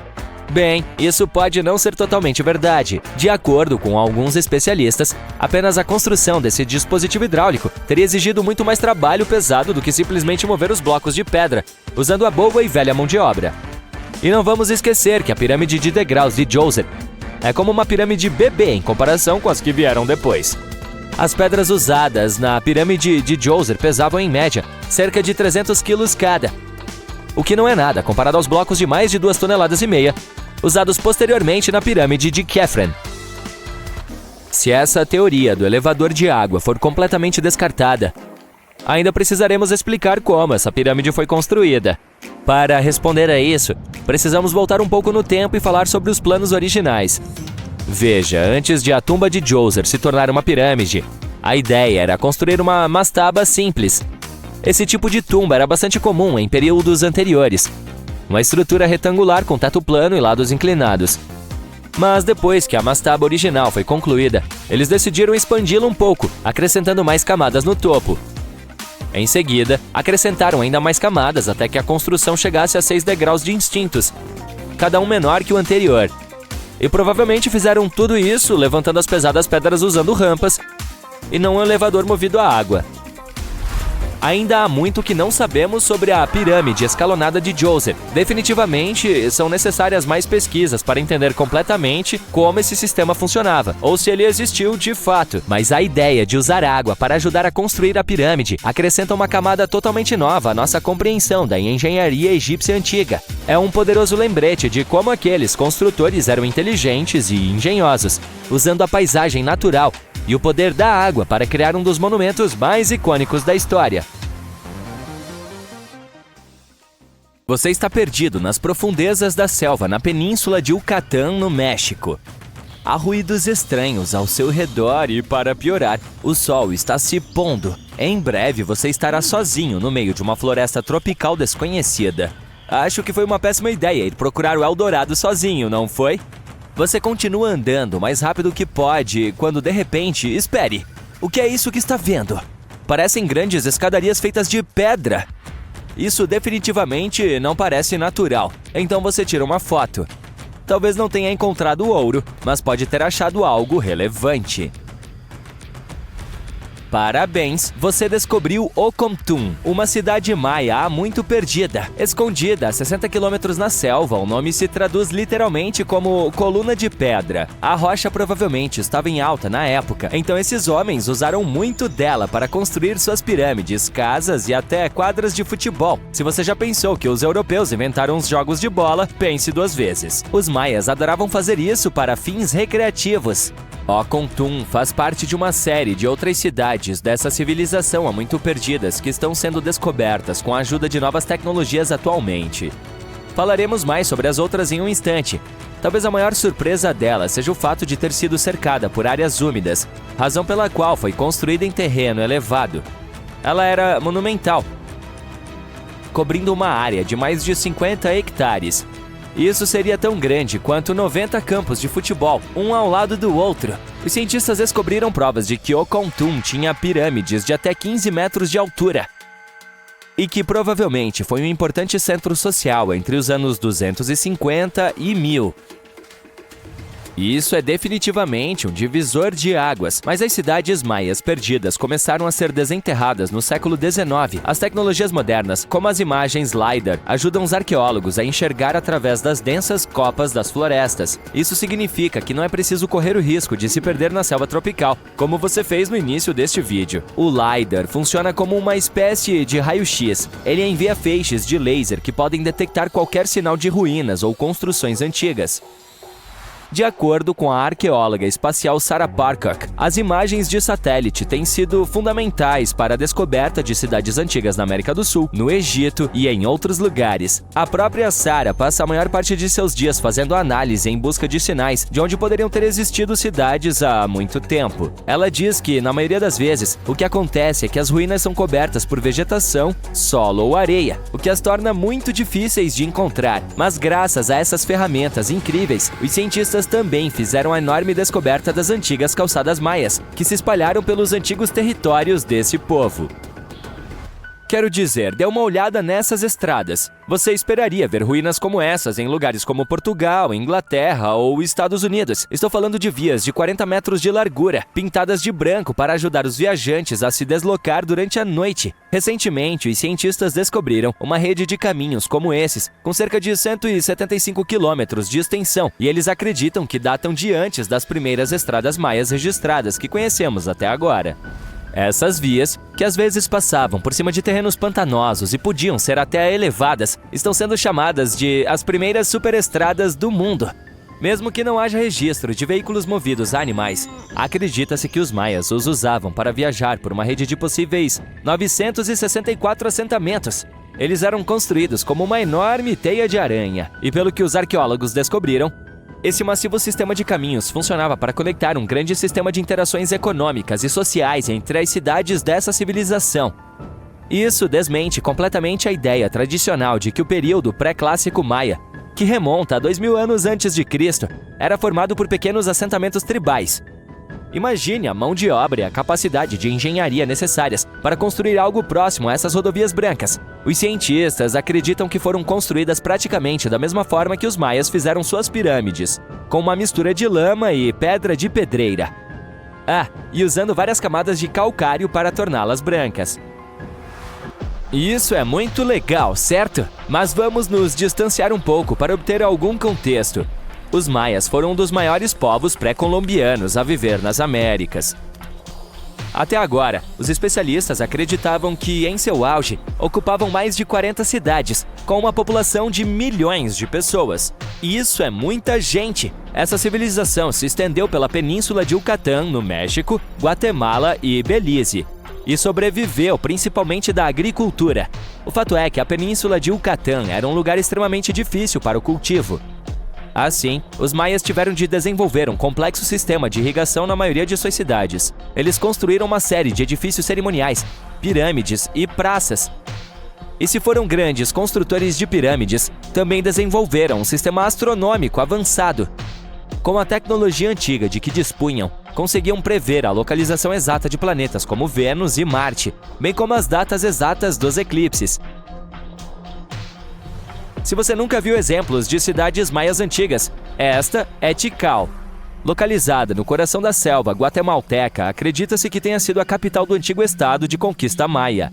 Bem, isso pode não ser totalmente verdade. De acordo com alguns especialistas, apenas a construção desse dispositivo hidráulico teria exigido muito mais trabalho pesado do que simplesmente mover os blocos de pedra, usando a boa e velha mão de obra. E não vamos esquecer que a pirâmide de degraus de Djoser é como uma pirâmide bebê em comparação com as que vieram depois. As pedras usadas na pirâmide de Djoser pesavam em média cerca de 300 quilos cada, o que não é nada comparado aos blocos de mais de 2,5 toneladas usados posteriormente na pirâmide de Khafre. Se essa teoria do elevador de água for completamente descartada, ainda precisaremos explicar como essa pirâmide foi construída. Para responder a isso, precisamos voltar um pouco no tempo e falar sobre os planos originais. Veja, antes de a tumba de Djoser se tornar uma pirâmide, a ideia era construir uma mastaba simples. Esse tipo de tumba era bastante comum em períodos anteriores. Uma estrutura retangular com teto plano e lados inclinados. Mas depois que a mastaba original foi concluída, eles decidiram expandi-la um pouco, acrescentando mais camadas no topo. Em seguida, acrescentaram ainda mais camadas até que a construção chegasse a 6 degraus distintos, cada um menor que o anterior. E provavelmente fizeram tudo isso levantando as pesadas pedras usando rampas e não um elevador movido a água. Ainda há muito que não sabemos sobre a pirâmide escalonada de Djoser. Definitivamente, são necessárias mais pesquisas para entender completamente como esse sistema funcionava, ou se ele existiu de fato. Mas a ideia de usar água para ajudar a construir a pirâmide acrescenta uma camada totalmente nova à nossa compreensão da engenharia egípcia antiga. É um poderoso lembrete de como aqueles construtores eram inteligentes e engenhosos, usando a paisagem natural e o poder da água para criar um dos monumentos mais icônicos da história. Você está perdido nas profundezas da selva na península de Yucatán, no México. Há ruídos estranhos ao seu redor e, para piorar, o sol está se pondo. Em breve você estará sozinho no meio de uma floresta tropical desconhecida. Acho que foi uma péssima ideia ir procurar o Eldorado sozinho, não foi? Você continua andando o mais rápido que pode, quando de repente, espere! O que é isso que está vendo? Parecem grandes escadarias feitas de pedra. Isso definitivamente não parece natural, então você tira uma foto. Talvez não tenha encontrado ouro, mas pode ter achado algo relevante. Parabéns! Você descobriu Ocontún, uma cidade maia há muito perdida. Escondida a 60 quilômetros na selva, o nome se traduz literalmente como coluna de pedra. A rocha provavelmente estava em alta na época, então esses homens usaram muito dela para construir suas pirâmides, casas e até quadras de futebol. Se você já pensou que os europeus inventaram os jogos de bola, pense duas vezes. Os maias adoravam fazer isso para fins recreativos. Ocontún faz parte de uma série de outras cidades dessa civilização há muito perdidas que estão sendo descobertas com a ajuda de novas tecnologias atualmente. Falaremos mais sobre as outras em um instante. Talvez a maior surpresa dela seja o fato de ter sido cercada por áreas úmidas, razão pela qual foi construída em terreno elevado. Ela era monumental, cobrindo uma área de mais de 50 hectares. Isso seria tão grande quanto 90 campos de futebol, um ao lado do outro. Os cientistas descobriram provas de que Ocontún tinha pirâmides de até 15 metros de altura e que provavelmente foi um importante centro social entre os anos 250 e 1000. Isso é definitivamente um divisor de águas, mas as cidades maias perdidas começaram a ser desenterradas no século XIX. As tecnologias modernas, como as imagens LiDAR, ajudam os arqueólogos a enxergar através das densas copas das florestas. Isso significa que não é preciso correr o risco de se perder na selva tropical, como você fez no início deste vídeo. O LiDAR funciona como uma espécie de raio-x. Ele envia feixes de laser que podem detectar qualquer sinal de ruínas ou construções antigas. De acordo com a arqueóloga espacial Sarah Parcock, as imagens de satélite têm sido fundamentais para a descoberta de cidades antigas na América do Sul, no Egito e em outros lugares. A própria Sarah passa a maior parte de seus dias fazendo análise em busca de sinais de onde poderiam ter existido cidades há muito tempo. Ela diz que, na maioria das vezes, o que acontece é que as ruínas são cobertas por vegetação, solo ou areia, o que as torna muito difíceis de encontrar. Mas graças a essas ferramentas incríveis, os cientistas também fizeram a enorme descoberta das antigas calçadas maias, que se espalharam pelos antigos territórios desse povo. Quero dizer, dê uma olhada nessas estradas. Você esperaria ver ruínas como essas em lugares como Portugal, Inglaterra ou Estados Unidos. Estou falando de vias de 40 metros de largura, pintadas de branco para ajudar os viajantes a se deslocar durante a noite. Recentemente, os cientistas descobriram uma rede de caminhos como esses, com cerca de 175 quilômetros de extensão, e eles acreditam que datam de antes das primeiras estradas maias registradas que conhecemos até agora. Essas vias, que às vezes passavam por cima de terrenos pantanosos e podiam ser até elevadas, estão sendo chamadas de as primeiras superestradas do mundo. Mesmo que não haja registro de veículos movidos a animais, acredita-se que os maias os usavam para viajar por uma rede de possíveis 964 assentamentos. Eles eram construídos como uma enorme teia de aranha, e pelo que os arqueólogos descobriram, esse massivo sistema de caminhos funcionava para conectar um grande sistema de interações econômicas e sociais entre as cidades dessa civilização. Isso desmente completamente a ideia tradicional de que o período pré-clássico maia, que remonta a 2000 anos antes de Cristo, era formado por pequenos assentamentos tribais. Imagine a mão de obra e a capacidade de engenharia necessárias para construir algo próximo a essas rodovias brancas. Os cientistas acreditam que foram construídas praticamente da mesma forma que os maias fizeram suas pirâmides, com uma mistura de lama e pedra de pedreira. E usando várias camadas de calcário para torná-las brancas. Isso é muito legal, certo? Mas vamos nos distanciar um pouco para obter algum contexto. Os maias foram um dos maiores povos pré-colombianos a viver nas Américas. Até agora, os especialistas acreditavam que, em seu auge, ocupavam mais de 40 cidades, com uma população de milhões de pessoas. E isso é muita gente! Essa civilização se estendeu pela península de Yucatán, no México, Guatemala e Belize, e sobreviveu principalmente da agricultura. O fato é que a península de Yucatán era um lugar extremamente difícil para o cultivo. Assim, os maias tiveram de desenvolver um complexo sistema de irrigação na maioria de suas cidades. Eles construíram uma série de edifícios cerimoniais, pirâmides e praças. E se foram grandes construtores de pirâmides, também desenvolveram um sistema astronômico avançado. Com a tecnologia antiga de que dispunham, conseguiam prever a localização exata de planetas como Vênus e Marte, bem como as datas exatas dos eclipses. Se você nunca viu exemplos de cidades maias antigas, esta é Tikal. Localizada no coração da selva guatemalteca, acredita-se que tenha sido a capital do antigo estado de conquista maia.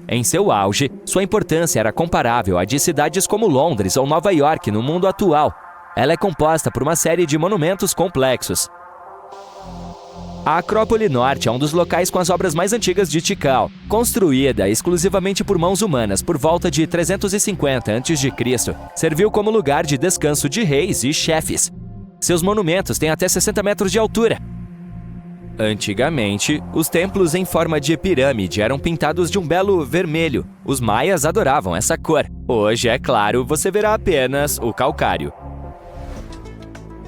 Em seu auge, sua importância era comparável à de cidades como Londres ou Nova York no mundo atual. Ela é composta por uma série de monumentos complexos. A Acrópole Norte é um dos locais com as obras mais antigas de Tikal, construída exclusivamente por mãos humanas por volta de 350 a.C., serviu como lugar de descanso de reis e chefes. Seus monumentos têm até 60 metros de altura. Antigamente, os templos em forma de pirâmide eram pintados de um belo vermelho. Os maias adoravam essa cor. Hoje, é claro, você verá apenas o calcário.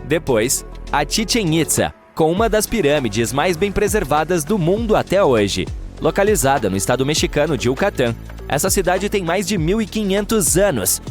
Depois, a Chichén Itzá, com uma das pirâmides mais bem preservadas do mundo até hoje. Localizada no estado mexicano de Yucatán, essa cidade tem mais de 1.500 anos.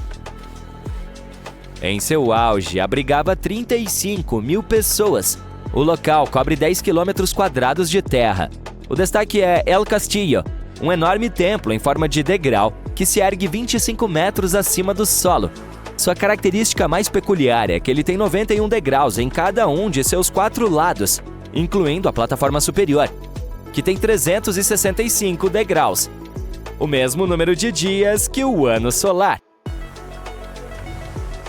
Em seu auge, abrigava 35 mil pessoas. O local cobre 10 km² de terra. O destaque é El Castillo, um enorme templo em forma de degrau que se ergue 25 metros acima do solo. Sua característica mais peculiar é que ele tem 91 degraus em cada um de seus 4 lados, incluindo a plataforma superior, que tem 365 degraus, o mesmo número de dias que o ano solar.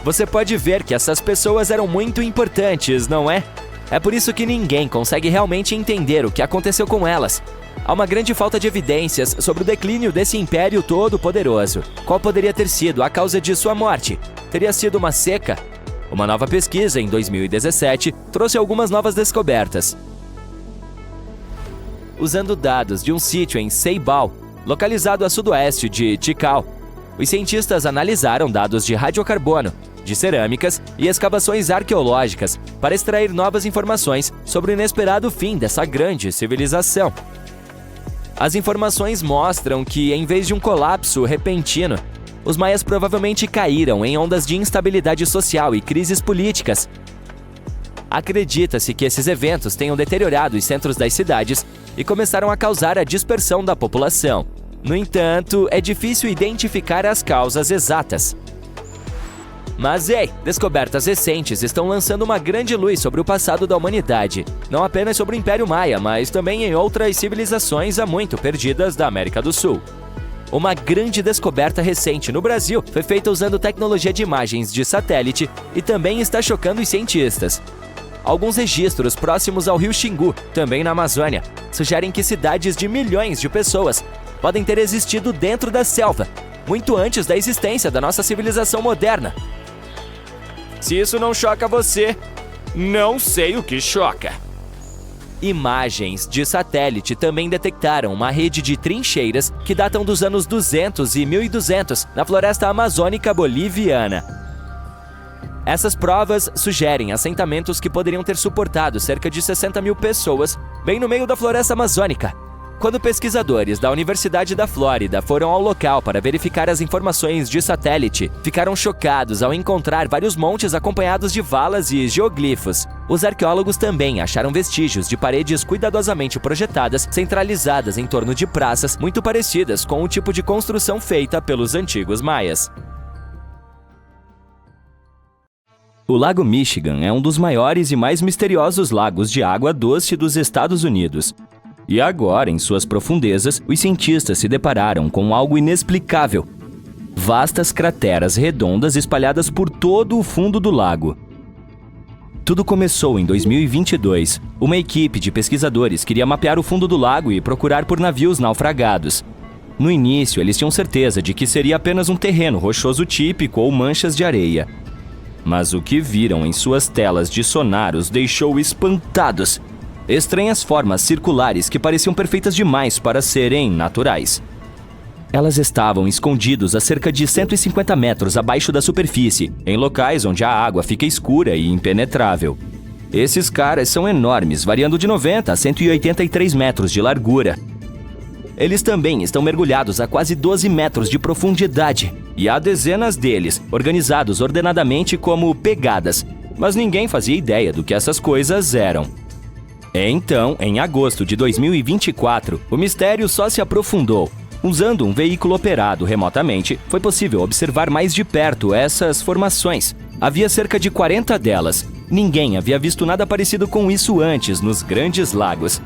Você pode ver que essas pessoas eram muito importantes, não é? É por isso que ninguém consegue realmente entender o que aconteceu com elas. Há uma grande falta de evidências sobre o declínio desse império todo-poderoso. Qual poderia ter sido a causa de sua morte? Teria sido uma seca? Uma nova pesquisa, em 2017, trouxe algumas novas descobertas. Usando dados de um sítio em Ceibal, localizado a sudoeste de Tikal, os cientistas analisaram dados de radiocarbono, de cerâmicas e escavações arqueológicas para extrair novas informações sobre o inesperado fim dessa grande civilização. As informações mostram que, em vez de um colapso repentino, os maias provavelmente caíram em ondas de instabilidade social e crises políticas. Acredita-se que esses eventos tenham deteriorado os centros das cidades e começaram a causar a dispersão da população. No entanto, é difícil identificar as causas exatas. Mas ei, descobertas recentes estão lançando uma grande luz sobre o passado da humanidade, não apenas sobre o Império Maia, mas também em outras civilizações há muito perdidas da América do Sul. Uma grande descoberta recente no Brasil foi feita usando tecnologia de imagens de satélite e também está chocando os cientistas. Alguns registros próximos ao rio Xingu, também na Amazônia, sugerem que cidades de milhões de pessoas podem ter existido dentro da selva, muito antes da existência da nossa civilização moderna. Se isso não choca você, não sei o que choca. Imagens de satélite também detectaram uma rede de trincheiras que datam dos anos 200 e 1200 na floresta amazônica boliviana. Essas provas sugerem assentamentos que poderiam ter suportado cerca de 60 mil pessoas bem no meio da floresta amazônica. Quando pesquisadores da Universidade da Flórida foram ao local para verificar as informações de satélite, ficaram chocados ao encontrar vários montes acompanhados de valas e geoglifos. Os arqueólogos também acharam vestígios de paredes cuidadosamente projetadas, centralizadas em torno de praças muito parecidas com o tipo de construção feita pelos antigos maias. O Lago Michigan é um dos maiores e mais misteriosos lagos de água doce dos Estados Unidos. E agora, em suas profundezas, os cientistas se depararam com algo inexplicável. Vastas crateras redondas espalhadas por todo o fundo do lago. Tudo começou em 2022. Uma equipe de pesquisadores queria mapear o fundo do lago e procurar por navios naufragados. No início, eles tinham certeza de que seria apenas um terreno rochoso típico ou manchas de areia. Mas o que viram em suas telas de sonar os deixou espantados. Estranhas formas circulares que pareciam perfeitas demais para serem naturais. Elas estavam escondidos a cerca de 150 metros abaixo da superfície, em locais onde a água fica escura e impenetrável. Esses caras são enormes, variando de 90 a 183 metros de largura. Eles também estão mergulhados a quase 12 metros de profundidade, e há dezenas deles, organizados ordenadamente como pegadas, mas ninguém fazia ideia do que essas coisas eram. Então, em agosto de 2024, o mistério só se aprofundou. Usando um veículo operado remotamente, foi possível observar mais de perto essas formações. Havia cerca de 40 delas. Ninguém havia visto nada parecido com isso antes nos Grandes Lagos.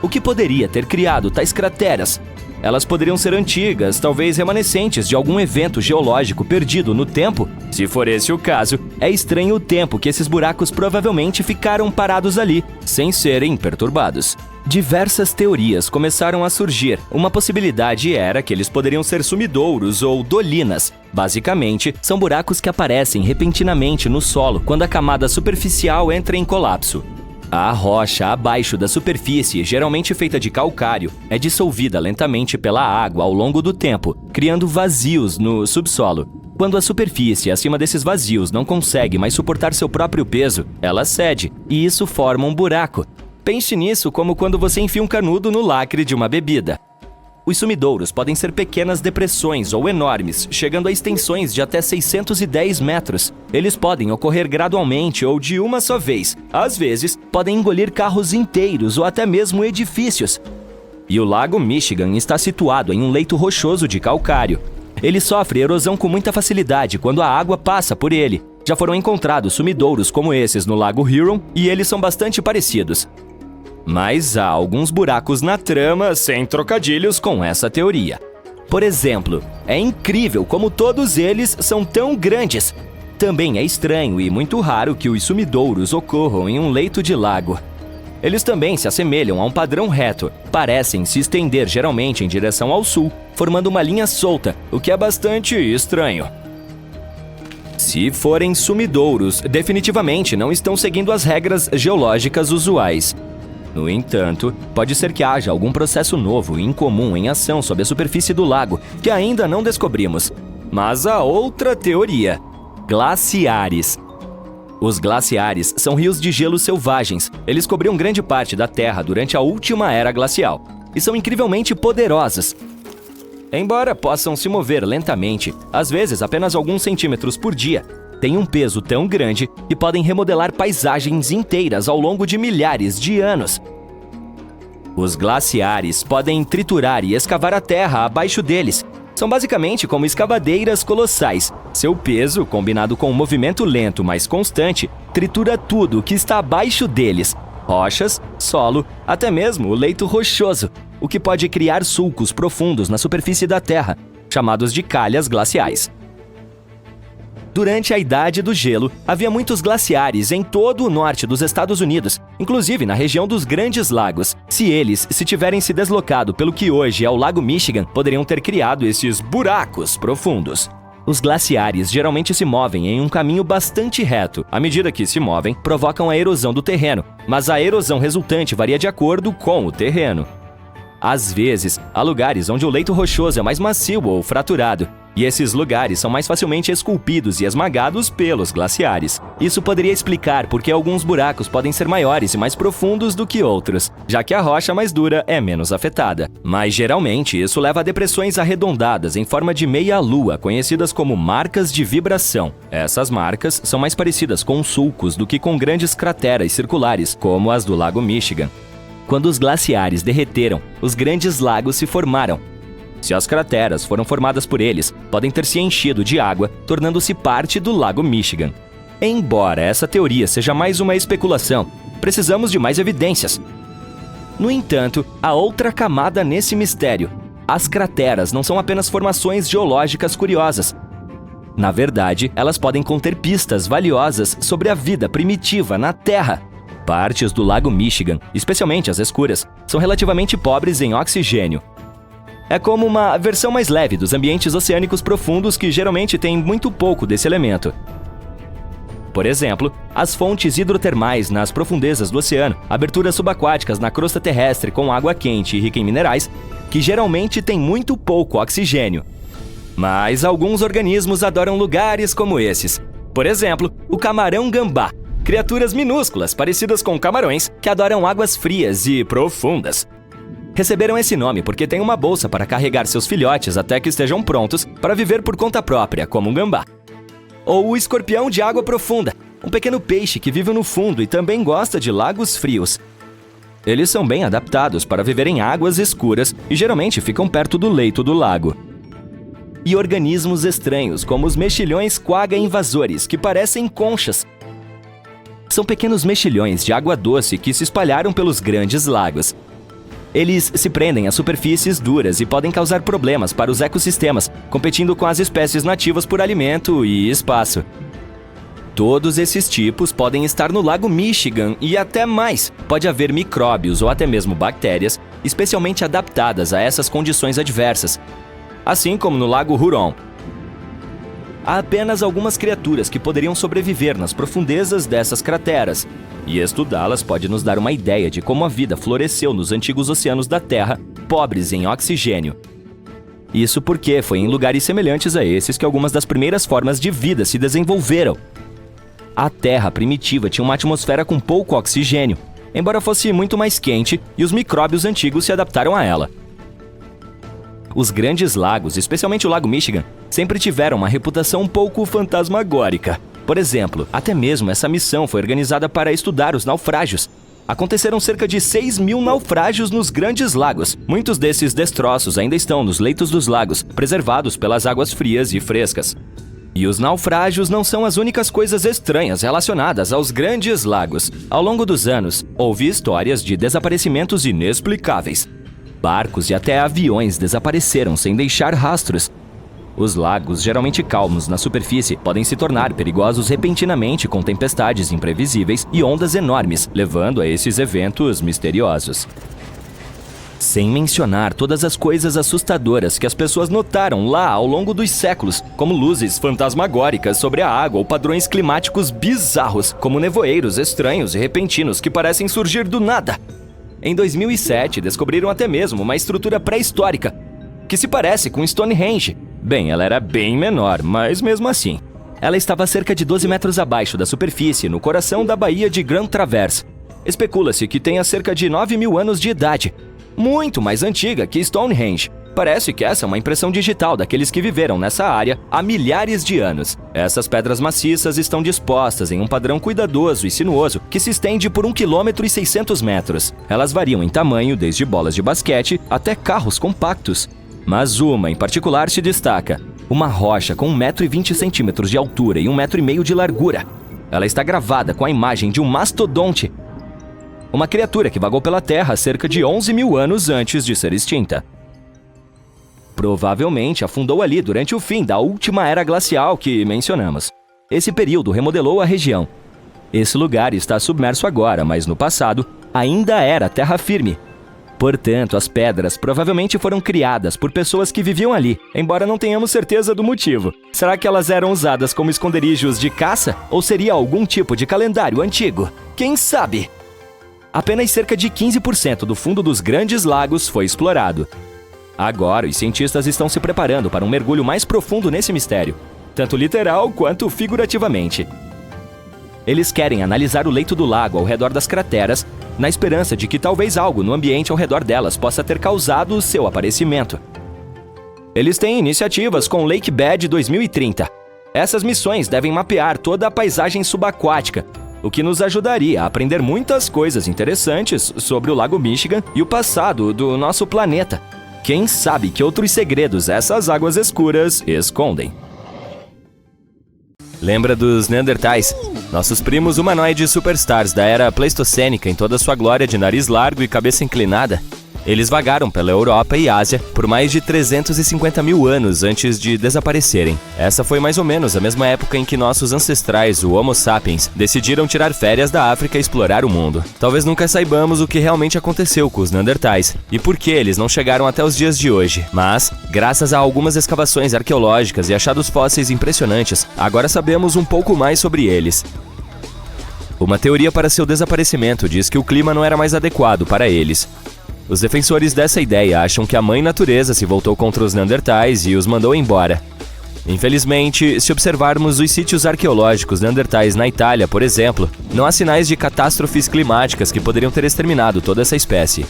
O que poderia ter criado tais crateras? Elas poderiam ser antigas, talvez remanescentes de algum evento geológico perdido no tempo? Se for esse o caso, é estranho o tempo que esses buracos provavelmente ficaram parados ali, sem serem perturbados. Diversas teorias começaram a surgir. Uma possibilidade era que eles poderiam ser sumidouros ou dolinas. Basicamente, são buracos que aparecem repentinamente no solo quando a camada superficial entra em colapso. A rocha abaixo da superfície, geralmente feita de calcário, é dissolvida lentamente pela água ao longo do tempo, criando vazios no subsolo. Quando a superfície acima desses vazios não consegue mais suportar seu próprio peso, ela cede, e isso forma um buraco. Pense nisso como quando você enfia um canudo no lacre de uma bebida. Os sumidouros podem ser pequenas depressões ou enormes, chegando a extensões de até 610 metros. Eles podem ocorrer gradualmente ou de uma só vez. Às vezes, podem engolir carros inteiros ou até mesmo edifícios. E o Lago Michigan está situado em um leito rochoso de calcário. Ele sofre erosão com muita facilidade quando a água passa por ele. Já foram encontrados sumidouros como esses no Lago Huron e eles são bastante parecidos. Mas há alguns buracos na trama sem trocadilhos com essa teoria. Por exemplo, é incrível como todos eles são tão grandes. Também é estranho e muito raro que os sumidouros ocorram em um leito de lago. Eles também se assemelham a um padrão reto, parecem se estender geralmente em direção ao sul, formando uma linha solta, o que é bastante estranho. Se forem sumidouros, definitivamente não estão seguindo as regras geológicas usuais. No entanto, pode ser que haja algum processo novo e incomum em ação sob a superfície do lago que ainda não descobrimos. Mas há outra teoria: glaciares. Os glaciares são rios de gelo selvagens. Eles cobriam grande parte da Terra durante a última era glacial e são incrivelmente poderosos. Embora possam se mover lentamente, às vezes apenas alguns centímetros por dia, têm um peso tão grande que podem remodelar paisagens inteiras ao longo de milhares de anos. Os glaciares podem triturar e escavar a terra abaixo deles. São basicamente como escavadeiras colossais. Seu peso, combinado com um movimento lento, mas constante, tritura tudo que está abaixo deles. Rochas, solo, até mesmo o leito rochoso, o que pode criar sulcos profundos na superfície da Terra, chamados de calhas glaciais. Durante a Idade do Gelo, havia muitos glaciares em todo o norte dos Estados Unidos, inclusive na região dos Grandes Lagos. Se eles se tiverem se deslocado pelo que hoje é o Lago Michigan, poderiam ter criado esses buracos profundos. Os glaciares geralmente se movem em um caminho bastante reto. À medida que se movem, provocam a erosão do terreno, mas a erosão resultante varia de acordo com o terreno. Às vezes, há lugares onde o leito rochoso é mais macio ou fraturado, e esses lugares são mais facilmente esculpidos e esmagados pelos glaciares. Isso poderia explicar por que alguns buracos podem ser maiores e mais profundos do que outros, já que a rocha mais dura é menos afetada. Mas geralmente isso leva a depressões arredondadas em forma de meia-lua, conhecidas como marcas de vibração. Essas marcas são mais parecidas com sulcos do que com grandes crateras circulares, como as do Lago Michigan. Quando os glaciares derreteram, os Grandes Lagos se formaram. Se as crateras foram formadas por eles, podem ter se enchido de água, tornando-se parte do Lago Michigan. Embora essa teoria seja mais uma especulação, precisamos de mais evidências. No entanto, há outra camada nesse mistério. As crateras não são apenas formações geológicas curiosas. Na verdade, elas podem conter pistas valiosas sobre a vida primitiva na Terra. Partes do Lago Michigan, especialmente as escuras, são relativamente pobres em oxigênio. É como uma versão mais leve dos ambientes oceânicos profundos que geralmente têm muito pouco desse elemento. Por exemplo, as fontes hidrotermais nas profundezas do oceano, aberturas subaquáticas na crosta terrestre com água quente e rica em minerais, que geralmente tem muito pouco oxigênio. Mas alguns organismos adoram lugares como esses. Por exemplo, o camarão-gambá. Criaturas minúsculas, parecidas com camarões, que adoram águas frias e profundas. Receberam esse nome porque têm uma bolsa para carregar seus filhotes até que estejam prontos para viver por conta própria, como um gambá. Ou o escorpião de água profunda, um pequeno peixe que vive no fundo e também gosta de lagos frios. Eles são bem adaptados para viver em águas escuras e geralmente ficam perto do leito do lago. E organismos estranhos, como os mexilhões quagga invasores, que parecem conchas. São pequenos mexilhões de água doce que se espalharam pelos grandes lagos. Eles se prendem a superfícies duras e podem causar problemas para os ecossistemas, competindo com as espécies nativas por alimento e espaço. Todos esses tipos podem estar no Lago Michigan e até mais. Pode haver micróbios ou até mesmo bactérias especialmente adaptadas a essas condições adversas, assim como no Lago Huron. Há apenas algumas criaturas que poderiam sobreviver nas profundezas dessas crateras, e estudá-las pode nos dar uma ideia de como a vida floresceu nos antigos oceanos da Terra, pobres em oxigênio. Isso porque foi em lugares semelhantes a esses que algumas das primeiras formas de vida se desenvolveram. A Terra primitiva tinha uma atmosfera com pouco oxigênio, embora fosse muito mais quente, e os micróbios antigos se adaptaram a ela. Os grandes lagos, especialmente o Lago Michigan, sempre tiveram uma reputação um pouco fantasmagórica. Por exemplo, até mesmo essa missão foi organizada para estudar os naufrágios. Aconteceram cerca de 6.000 naufrágios nos grandes lagos. Muitos desses destroços ainda estão nos leitos dos lagos, preservados pelas águas frias e frescas. E os naufrágios não são as únicas coisas estranhas relacionadas aos grandes lagos. Ao longo dos anos, houve histórias de desaparecimentos inexplicáveis. Barcos e até aviões desapareceram sem deixar rastros. Os lagos, geralmente calmos na superfície, podem se tornar perigosos repentinamente com tempestades imprevisíveis e ondas enormes, levando a esses eventos misteriosos. Sem mencionar todas as coisas assustadoras que as pessoas notaram lá ao longo dos séculos, como luzes fantasmagóricas sobre a água ou padrões climáticos bizarros, como nevoeiros estranhos e repentinos que parecem surgir do nada. Em 2007, descobriram até mesmo uma estrutura pré-histórica, que se parece com Stonehenge. Bem, ela era bem menor, mas mesmo assim. Ela estava a cerca de 12 metros abaixo da superfície, no coração da Baía de Grand Traverse. Especula-se que tenha cerca de 9.000 anos de idade, muito mais antiga que Stonehenge. Parece que essa é uma impressão digital daqueles que viveram nessa área há milhares de anos. Essas pedras maciças estão dispostas em um padrão cuidadoso e sinuoso que se estende por 1,6 km. Elas variam em tamanho, desde bolas de basquete até carros compactos. Mas uma, em particular, se destaca. Uma rocha com 1,20 m de altura e 1,5 m de largura. Ela está gravada com a imagem de um mastodonte, uma criatura que vagou pela Terra cerca de 11.000 anos antes de ser extinta. Provavelmente afundou ali durante o fim da última era glacial que mencionamos. Esse período remodelou a região. Esse lugar está submerso agora, mas no passado ainda era terra firme. Portanto, as pedras provavelmente foram criadas por pessoas que viviam ali, embora não tenhamos certeza do motivo. Será que elas eram usadas como esconderijos de caça? Ou seria algum tipo de calendário antigo? Quem sabe? Apenas cerca de 15% do fundo dos grandes lagos foi explorado. Agora, os cientistas estão se preparando para um mergulho mais profundo nesse mistério, tanto literal quanto figurativamente. Eles querem analisar o leito do lago ao redor das crateras, na esperança de que talvez algo no ambiente ao redor delas possa ter causado o seu aparecimento. Eles têm iniciativas com Lake Bed 2030. Essas missões devem mapear toda a paisagem subaquática, o que nos ajudaria a aprender muitas coisas interessantes sobre o Lago Michigan e o passado do nosso planeta. Quem sabe que outros segredos essas águas escuras escondem? Lembra dos Neandertais? Nossos primos humanoides superstars da era pleistocênica em toda sua glória de nariz largo e cabeça inclinada? Eles vagaram pela Europa e Ásia por mais de 350.000 anos antes de desaparecerem. Essa foi mais ou menos a mesma época em que nossos ancestrais, o Homo sapiens, decidiram tirar férias da África e explorar o mundo. Talvez nunca saibamos o que realmente aconteceu com os Neandertais e por que eles não chegaram até os dias de hoje. Mas, graças a algumas escavações arqueológicas e achados fósseis impressionantes, agora sabemos um pouco mais sobre eles. Uma teoria para seu desaparecimento diz que o clima não era mais adequado para eles. Os defensores dessa ideia acham que a mãe natureza se voltou contra os neandertais e os mandou embora. Infelizmente, se observarmos os sítios arqueológicos neandertais na Itália, por exemplo, não há sinais de catástrofes climáticas que poderiam ter exterminado toda essa espécie.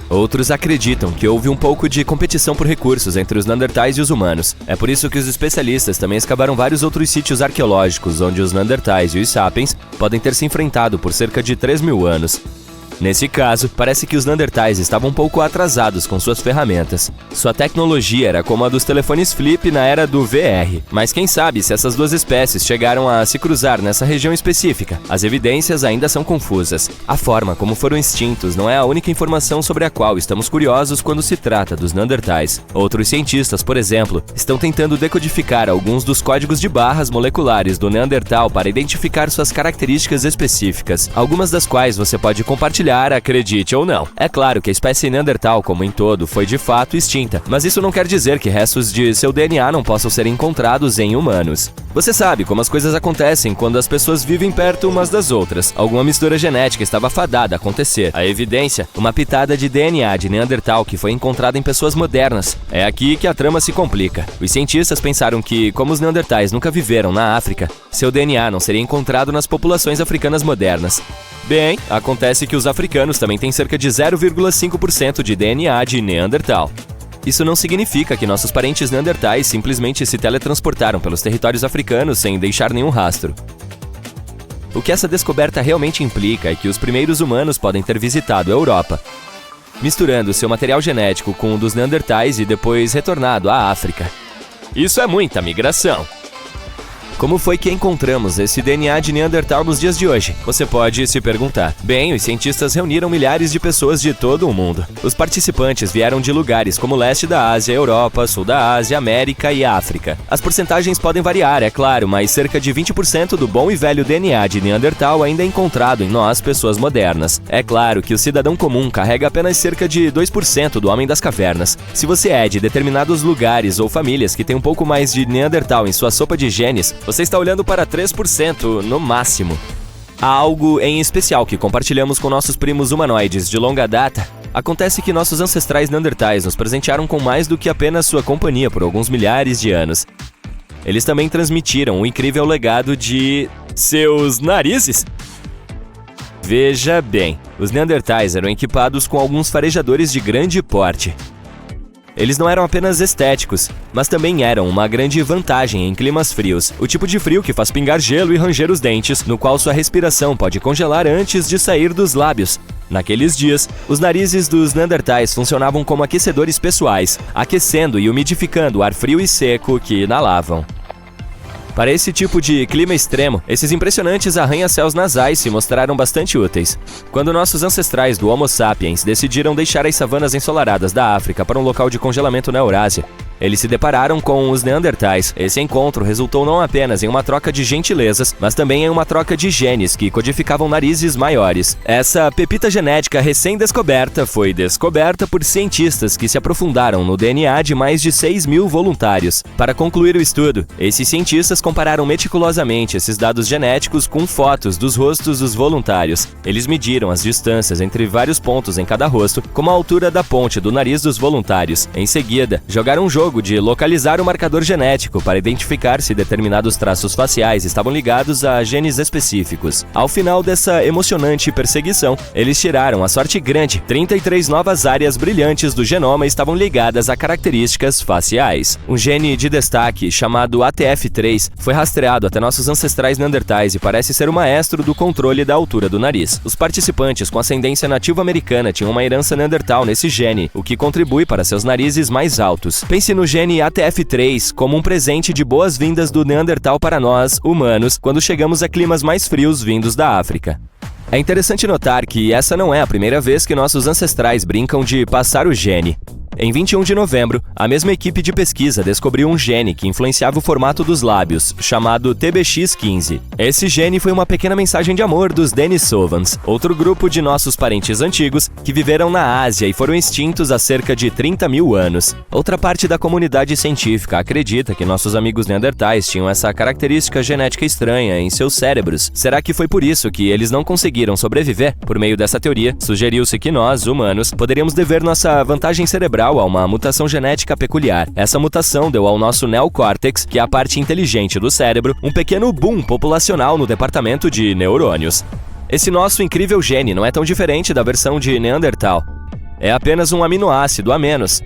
Outros acreditam que houve um pouco de competição por recursos entre os neandertais e os humanos. É por isso que os especialistas também escavaram vários outros sítios arqueológicos onde os neandertais e os sapiens podem ter se enfrentado por cerca de 3.000 anos. Nesse caso, parece que os neandertais estavam um pouco atrasados com suas ferramentas. Sua tecnologia era como a dos telefones flip na era do VR. Mas quem sabe se essas duas espécies chegaram a se cruzar nessa região específica? As evidências ainda são confusas. A forma como foram extintos não é a única informação sobre a qual estamos curiosos quando se trata dos neandertais. Outros cientistas, por exemplo, estão tentando decodificar alguns dos códigos de barras moleculares do Neandertal para identificar suas características específicas, algumas das quais você pode compartilhar, acredite ou não. É claro que a espécie Neandertal, como em todo, foi de fato extinta, mas isso não quer dizer que restos de seu DNA não possam ser encontrados em humanos. Você sabe como as coisas acontecem quando as pessoas vivem perto umas das outras. Alguma mistura genética estava fadada a acontecer. A evidência? Uma pitada de DNA de Neandertal que foi encontrada em pessoas modernas. É aqui que a trama se complica. Os cientistas pensaram que, como os Neandertais nunca viveram na África, seu DNA não seria encontrado nas populações africanas modernas. Bem, acontece que os africanos também têm cerca de 0,5% de DNA de Neandertal. Isso não significa que nossos parentes neandertais simplesmente se teletransportaram pelos territórios africanos sem deixar nenhum rastro. O que essa descoberta realmente implica é que os primeiros humanos podem ter visitado a Europa, misturando seu material genético com o dos neandertais e depois retornado à África. Isso é muita migração! Como foi que encontramos esse DNA de Neandertal nos dias de hoje? Você pode se perguntar. Bem, os cientistas reuniram milhares de pessoas de todo o mundo. Os participantes vieram de lugares como o leste da Ásia, Europa, sul da Ásia, América e África. As porcentagens podem variar, é claro, mas cerca de 20% do bom e velho DNA de Neandertal ainda é encontrado em nós, pessoas modernas. É claro que o cidadão comum carrega apenas cerca de 2% do homem das cavernas. Se você é de determinados lugares ou famílias que têm um pouco mais de Neandertal em sua sopa de genes, você está olhando para 3% no máximo. Há algo em especial que compartilhamos com nossos primos humanoides de longa data. Acontece que nossos ancestrais neandertais nos presentearam com mais do que apenas sua companhia por alguns milhares de anos. Eles também transmitiram o incrível legado de seus narizes. Veja bem, os neandertais eram equipados com alguns farejadores de grande porte. Eles não eram apenas estéticos, mas também eram uma grande vantagem em climas frios, o tipo de frio que faz pingar gelo e ranger os dentes, no qual sua respiração pode congelar antes de sair dos lábios. Naqueles dias, os narizes dos neandertais funcionavam como aquecedores pessoais, aquecendo e umidificando o ar frio e seco que inalavam. Para esse tipo de clima extremo, esses impressionantes arranha-céus nasais se mostraram bastante úteis. Quando nossos ancestrais do Homo sapiens decidiram deixar as savanas ensolaradas da África para um local de congelamento na Eurásia, eles se depararam com os neandertais. Esse encontro resultou não apenas em uma troca de gentilezas, mas também em uma troca de genes que codificavam narizes maiores. Essa pepita genética recém-descoberta foi descoberta por cientistas que se aprofundaram no DNA de mais de 6.000 voluntários. Para concluir o estudo, esses cientistas compararam meticulosamente esses dados genéticos com fotos dos rostos dos voluntários. Eles mediram as distâncias entre vários pontos em cada rosto, como a altura da ponte do nariz dos voluntários. Em seguida, jogaram um jogo de localizar o marcador genético para identificar se determinados traços faciais estavam ligados a genes específicos. Ao final dessa emocionante perseguição, eles tiraram a sorte grande. 33 novas áreas brilhantes do genoma estavam ligadas a características faciais. Um gene de destaque, chamado ATF3, foi rastreado até nossos ancestrais neandertais e parece ser o maestro do controle da altura do nariz. Os participantes com ascendência nativo-americana tinham uma herança neandertal nesse gene, o que contribui para seus narizes mais altos. Pense no gene ATF3 como um presente de boas-vindas do Neandertal para nós, humanos, quando chegamos a climas mais frios vindos da África. É interessante notar que essa não é a primeira vez que nossos ancestrais brincam de passar o gene. Em 21 de novembro, a mesma equipe de pesquisa descobriu um gene que influenciava o formato dos lábios, chamado TBX15. Esse gene foi uma pequena mensagem de amor dos Denisovans, outro grupo de nossos parentes antigos que viveram na Ásia e foram extintos há cerca de 30 mil anos. Outra parte da comunidade científica acredita que nossos amigos neandertais tinham essa característica genética estranha em seus cérebros. Será que foi por isso que eles não conseguiram sobreviver? Por meio dessa teoria, sugeriu-se que nós, humanos, poderíamos dever nossa vantagem cerebral a uma mutação genética peculiar. Essa mutação deu ao nosso neocórtex, que é a parte inteligente do cérebro, um pequeno boom populacional no departamento de neurônios. Esse nosso incrível gene não é tão diferente da versão de Neandertal. É apenas um aminoácido a menos.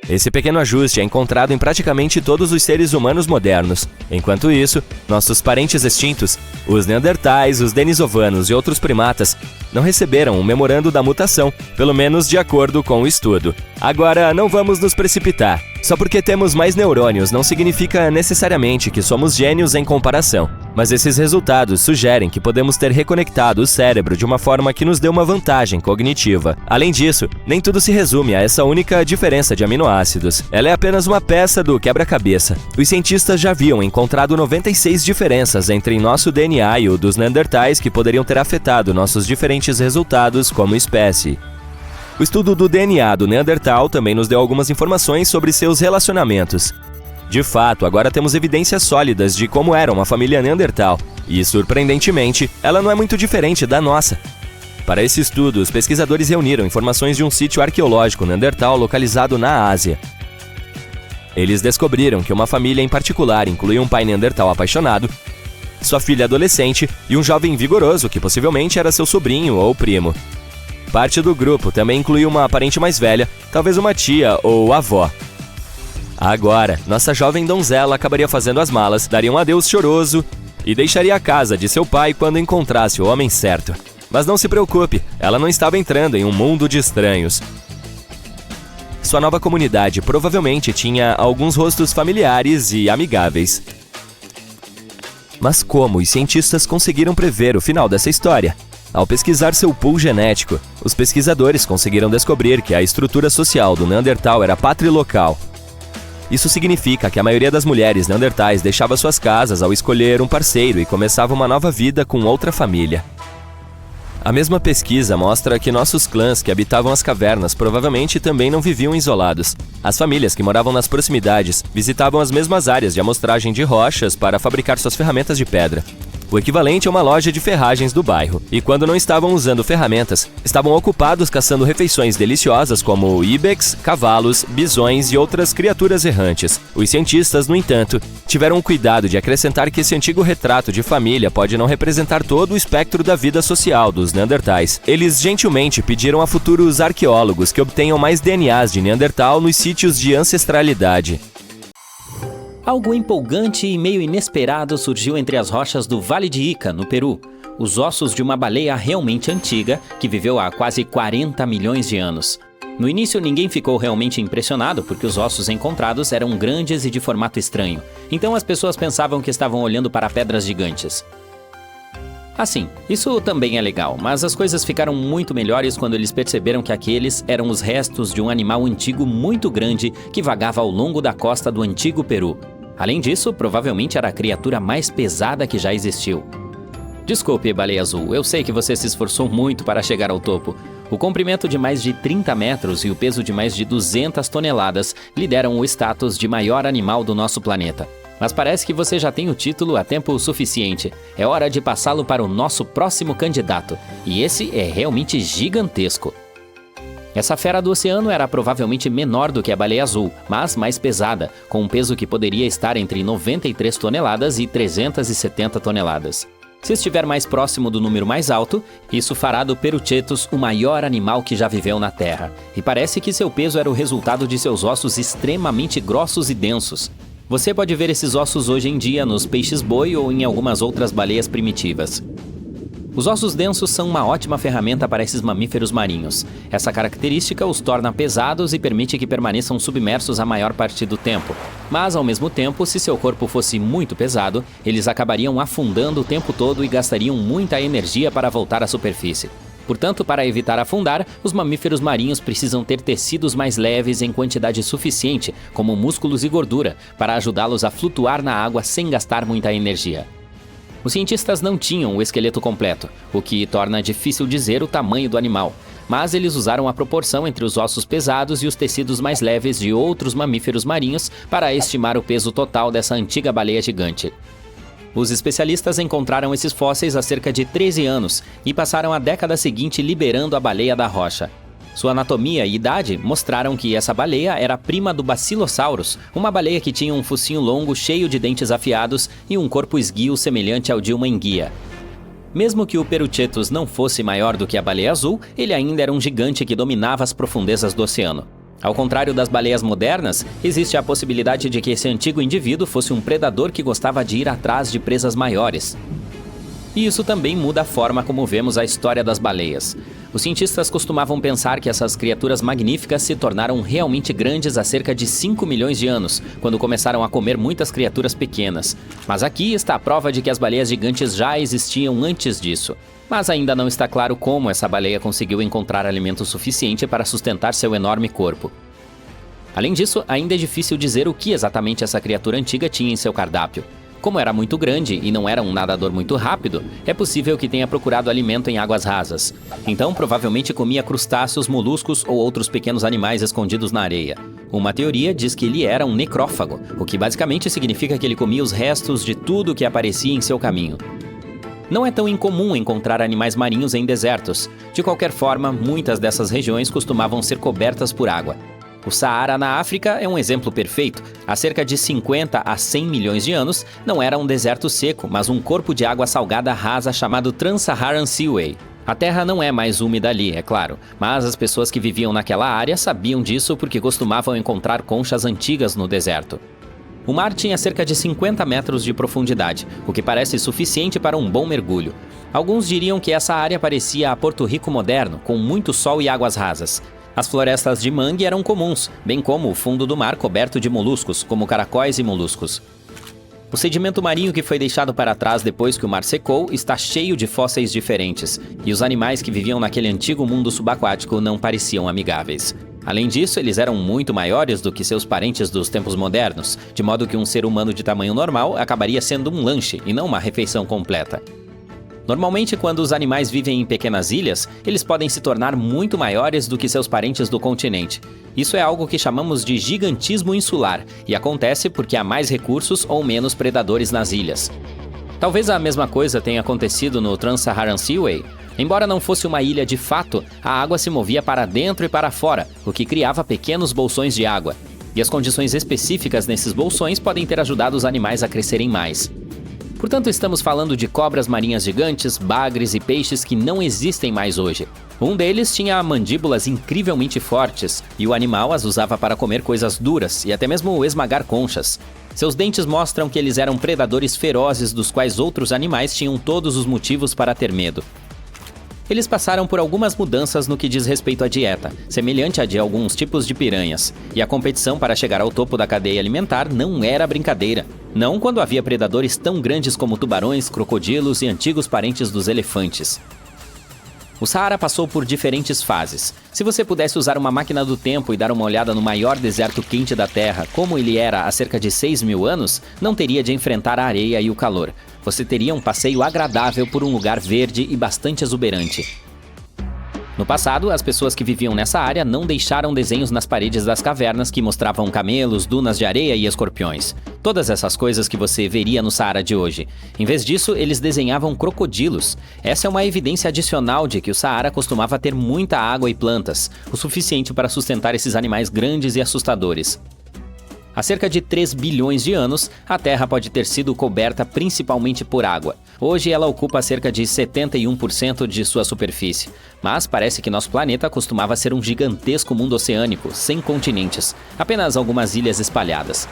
Esse pequeno ajuste é encontrado em praticamente todos os seres humanos modernos. Enquanto isso, nossos parentes extintos, os neandertais, os denisovanos e outros primatas, não receberam um memorando da mutação, pelo menos de acordo com o estudo. Agora, não vamos nos precipitar. Só porque temos mais neurônios não significa necessariamente que somos gênios em comparação. Mas esses resultados sugerem que podemos ter reconectado o cérebro de uma forma que nos dê uma vantagem cognitiva. Além disso, nem tudo se resume a essa única diferença de aminoácidos. Ela é apenas uma peça do quebra-cabeça. Os cientistas já haviam encontrado 96 diferenças entre nosso DNA e o dos neandertais que poderiam ter afetado nossos diferentes resultados como espécie. O estudo do DNA do Neandertal também nos deu algumas informações sobre seus relacionamentos. De fato, agora temos evidências sólidas de como era uma família Neandertal, e, surpreendentemente, ela não é muito diferente da nossa. Para esse estudo, os pesquisadores reuniram informações de um sítio arqueológico Neandertal localizado na Ásia. Eles descobriram que uma família em particular incluía um pai Neandertal apaixonado, sua filha adolescente e um jovem vigoroso que possivelmente era seu sobrinho ou primo. Parte do grupo também incluía uma parente mais velha, talvez uma tia ou avó. Agora, nossa jovem donzela acabaria fazendo as malas, daria um adeus choroso e deixaria a casa de seu pai quando encontrasse o homem certo. Mas não se preocupe, ela não estava entrando em um mundo de estranhos. Sua nova comunidade provavelmente tinha alguns rostos familiares e amigáveis. Mas como os cientistas conseguiram prever o final dessa história? Ao pesquisar seu pool genético, os pesquisadores conseguiram descobrir que a estrutura social do Neandertal era patrilocal. Isso significa que a maioria das mulheres neandertais deixava suas casas ao escolher um parceiro e começava uma nova vida com outra família. A mesma pesquisa mostra que nossos clãs que habitavam as cavernas provavelmente também não viviam isolados. As famílias que moravam nas proximidades visitavam as mesmas áreas de amostragem de rochas para fabricar suas ferramentas de pedra. O equivalente a uma loja de ferragens do bairro. E quando não estavam usando ferramentas, estavam ocupados caçando refeições deliciosas como ibex, cavalos, bisões e outras criaturas errantes. Os cientistas, no entanto, tiveram o cuidado de acrescentar que esse antigo retrato de família pode não representar todo o espectro da vida social dos neandertais. Eles gentilmente pediram a futuros arqueólogos que obtenham mais DNAs de Neandertal nos sítios de ancestralidade. Algo empolgante e meio inesperado surgiu entre as rochas do Vale de Ica, no Peru. Os ossos de uma baleia realmente antiga, que viveu há quase 40 milhões de anos. No início ninguém ficou realmente impressionado porque os ossos encontrados eram grandes e de formato estranho. Então as pessoas pensavam que estavam olhando para pedras gigantes. Assim, isso também é legal, mas as coisas ficaram muito melhores quando eles perceberam que aqueles eram os restos de um animal antigo muito grande que vagava ao longo da costa do antigo Peru. Além disso, provavelmente era a criatura mais pesada que já existiu. Desculpe, baleia azul, eu sei que você se esforçou muito para chegar ao topo. O comprimento de mais de 30 metros e o peso de mais de 200 toneladas lhe deram o status de maior animal do nosso planeta. Mas parece que você já tem o título há tempo suficiente. É hora de passá-lo para o nosso próximo candidato. E esse é realmente gigantesco. Essa fera do oceano era provavelmente menor do que a baleia azul, mas mais pesada, com um peso que poderia estar entre 93 toneladas e 370 toneladas. Se estiver mais próximo do número mais alto, isso fará do Peruchetus o maior animal que já viveu na Terra. E parece que seu peso era o resultado de seus ossos extremamente grossos e densos. Você pode ver esses ossos hoje em dia nos peixes-boi ou em algumas outras baleias primitivas. Os ossos densos são uma ótima ferramenta para esses mamíferos marinhos. Essa característica os torna pesados e permite que permaneçam submersos a maior parte do tempo. Mas, ao mesmo tempo, se seu corpo fosse muito pesado, eles acabariam afundando o tempo todo e gastariam muita energia para voltar à superfície. Portanto, para evitar afundar, os mamíferos marinhos precisam ter tecidos mais leves em quantidade suficiente, como músculos e gordura, para ajudá-los a flutuar na água sem gastar muita energia. Os cientistas não tinham o esqueleto completo, o que torna difícil dizer o tamanho do animal, mas eles usaram a proporção entre os ossos pesados e os tecidos mais leves de outros mamíferos marinhos para estimar o peso total dessa antiga baleia gigante. Os especialistas encontraram esses fósseis há cerca de 13 anos e passaram a década seguinte liberando a baleia da rocha. Sua anatomia e idade mostraram que essa baleia era prima do Basilosaurus, uma baleia que tinha um focinho longo cheio de dentes afiados e um corpo esguio semelhante ao de uma enguia. Mesmo que o Peruchetus não fosse maior do que a baleia azul, ele ainda era um gigante que dominava as profundezas do oceano. Ao contrário das baleias modernas, existe a possibilidade de que esse antigo indivíduo fosse um predador que gostava de ir atrás de presas maiores. E isso também muda a forma como vemos a história das baleias. Os cientistas costumavam pensar que essas criaturas magníficas se tornaram realmente grandes há cerca de 5 milhões de anos, quando começaram a comer muitas criaturas pequenas. Mas aqui está a prova de que as baleias gigantes já existiam antes disso. Mas ainda não está claro como essa baleia conseguiu encontrar alimento suficiente para sustentar seu enorme corpo. Além disso, ainda é difícil dizer o que exatamente essa criatura antiga tinha em seu cardápio. Como era muito grande e não era um nadador muito rápido, é possível que tenha procurado alimento em águas rasas. Então, provavelmente comia crustáceos, moluscos ou outros pequenos animais escondidos na areia. Uma teoria diz que ele era um necrófago, o que basicamente significa que ele comia os restos de tudo que aparecia em seu caminho. Não é tão incomum encontrar animais marinhos em desertos. De qualquer forma, muitas dessas regiões costumavam ser cobertas por água. O Saara, na África, é um exemplo perfeito. Há cerca de 50 a 100 milhões de anos, não era um deserto seco, mas um corpo de água salgada rasa chamado Trans-Saharan Seaway. A terra não é mais úmida ali, é claro, mas as pessoas que viviam naquela área sabiam disso porque costumavam encontrar conchas antigas no deserto. O mar tinha cerca de 50 metros de profundidade, o que parece suficiente para um bom mergulho. Alguns diriam que essa área parecia a Porto Rico moderno, com muito sol e águas rasas. As florestas de mangue eram comuns, bem como o fundo do mar coberto de moluscos, como caracóis e moluscos. O sedimento marinho que foi deixado para trás depois que o mar secou está cheio de fósseis diferentes, e os animais que viviam naquele antigo mundo subaquático não pareciam amigáveis. Além disso, eles eram muito maiores do que seus parentes dos tempos modernos, de modo que um ser humano de tamanho normal acabaria sendo um lanche e não uma refeição completa. Normalmente, quando os animais vivem em pequenas ilhas, eles podem se tornar muito maiores do que seus parentes do continente. Isso é algo que chamamos de gigantismo insular, e acontece porque há mais recursos ou menos predadores nas ilhas. Talvez a mesma coisa tenha acontecido no Trans-Saharan Seaway. Embora não fosse uma ilha de fato, a água se movia para dentro e para fora, o que criava pequenos bolsões de água. E as condições específicas nesses bolsões podem ter ajudado os animais a crescerem mais. Portanto, estamos falando de cobras marinhas gigantes, bagres e peixes que não existem mais hoje. Um deles tinha mandíbulas incrivelmente fortes, e o animal as usava para comer coisas duras e até mesmo esmagar conchas. Seus dentes mostram que eles eram predadores ferozes dos quais outros animais tinham todos os motivos para ter medo. Eles passaram por algumas mudanças no que diz respeito à dieta, semelhante à de alguns tipos de piranhas, e a competição para chegar ao topo da cadeia alimentar não era brincadeira. Não quando havia predadores tão grandes como tubarões, crocodilos e antigos parentes dos elefantes. O Saara passou por diferentes fases. Se você pudesse usar uma máquina do tempo e dar uma olhada no maior deserto quente da Terra, como ele era há cerca de 6.000 anos, não teria de enfrentar a areia e o calor. Você teria um passeio agradável por um lugar verde e bastante exuberante. No passado, as pessoas que viviam nessa área não deixaram desenhos nas paredes das cavernas que mostravam camelos, dunas de areia e escorpiões. Todas essas coisas que você veria no Saara de hoje. Em vez disso, eles desenhavam crocodilos. Essa é uma evidência adicional de que o Saara costumava ter muita água e plantas, o suficiente para sustentar esses animais grandes e assustadores. Há cerca de 3 bilhões de anos, a Terra pode ter sido coberta principalmente por água. Hoje ela ocupa cerca de 71% de sua superfície. Mas parece que nosso planeta costumava ser um gigantesco mundo oceânico, sem continentes, apenas algumas ilhas espalhadas.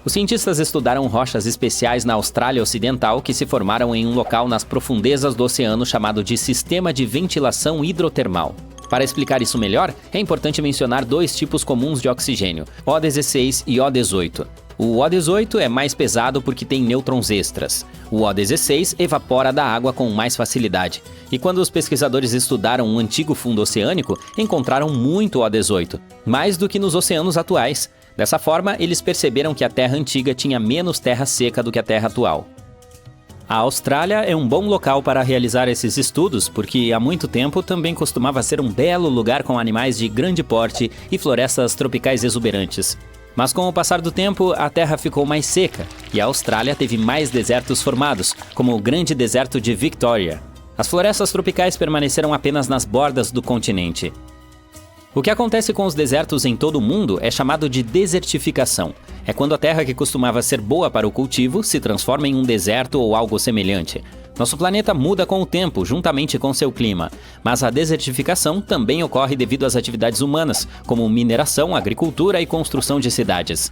Os cientistas estudaram rochas especiais na Austrália Ocidental que se formaram em um local nas profundezas do oceano chamado de Sistema de Ventilação Hidrotermal. Para explicar isso melhor, é importante mencionar dois tipos comuns de oxigênio, O16 e O18. O O18 é mais pesado porque tem nêutrons extras. O O16 evapora da água com mais facilidade. E quando os pesquisadores estudaram um antigo fundo oceânico, encontraram muito O18, mais do que nos oceanos atuais. Dessa forma, eles perceberam que a Terra antiga tinha menos terra seca do que a Terra atual. A Austrália é um bom local para realizar esses estudos, porque há muito tempo também costumava ser um belo lugar com animais de grande porte e florestas tropicais exuberantes. Mas com o passar do tempo, a Terra ficou mais seca e a Austrália teve mais desertos formados, como o Grande Deserto de Victoria. As florestas tropicais permaneceram apenas nas bordas do continente. O que acontece com os desertos em todo o mundo é chamado de desertificação. É quando a terra que costumava ser boa para o cultivo se transforma em um deserto ou algo semelhante. Nosso planeta muda com o tempo, juntamente com seu clima, mas a desertificação também ocorre devido às atividades humanas, como mineração, agricultura e construção de cidades.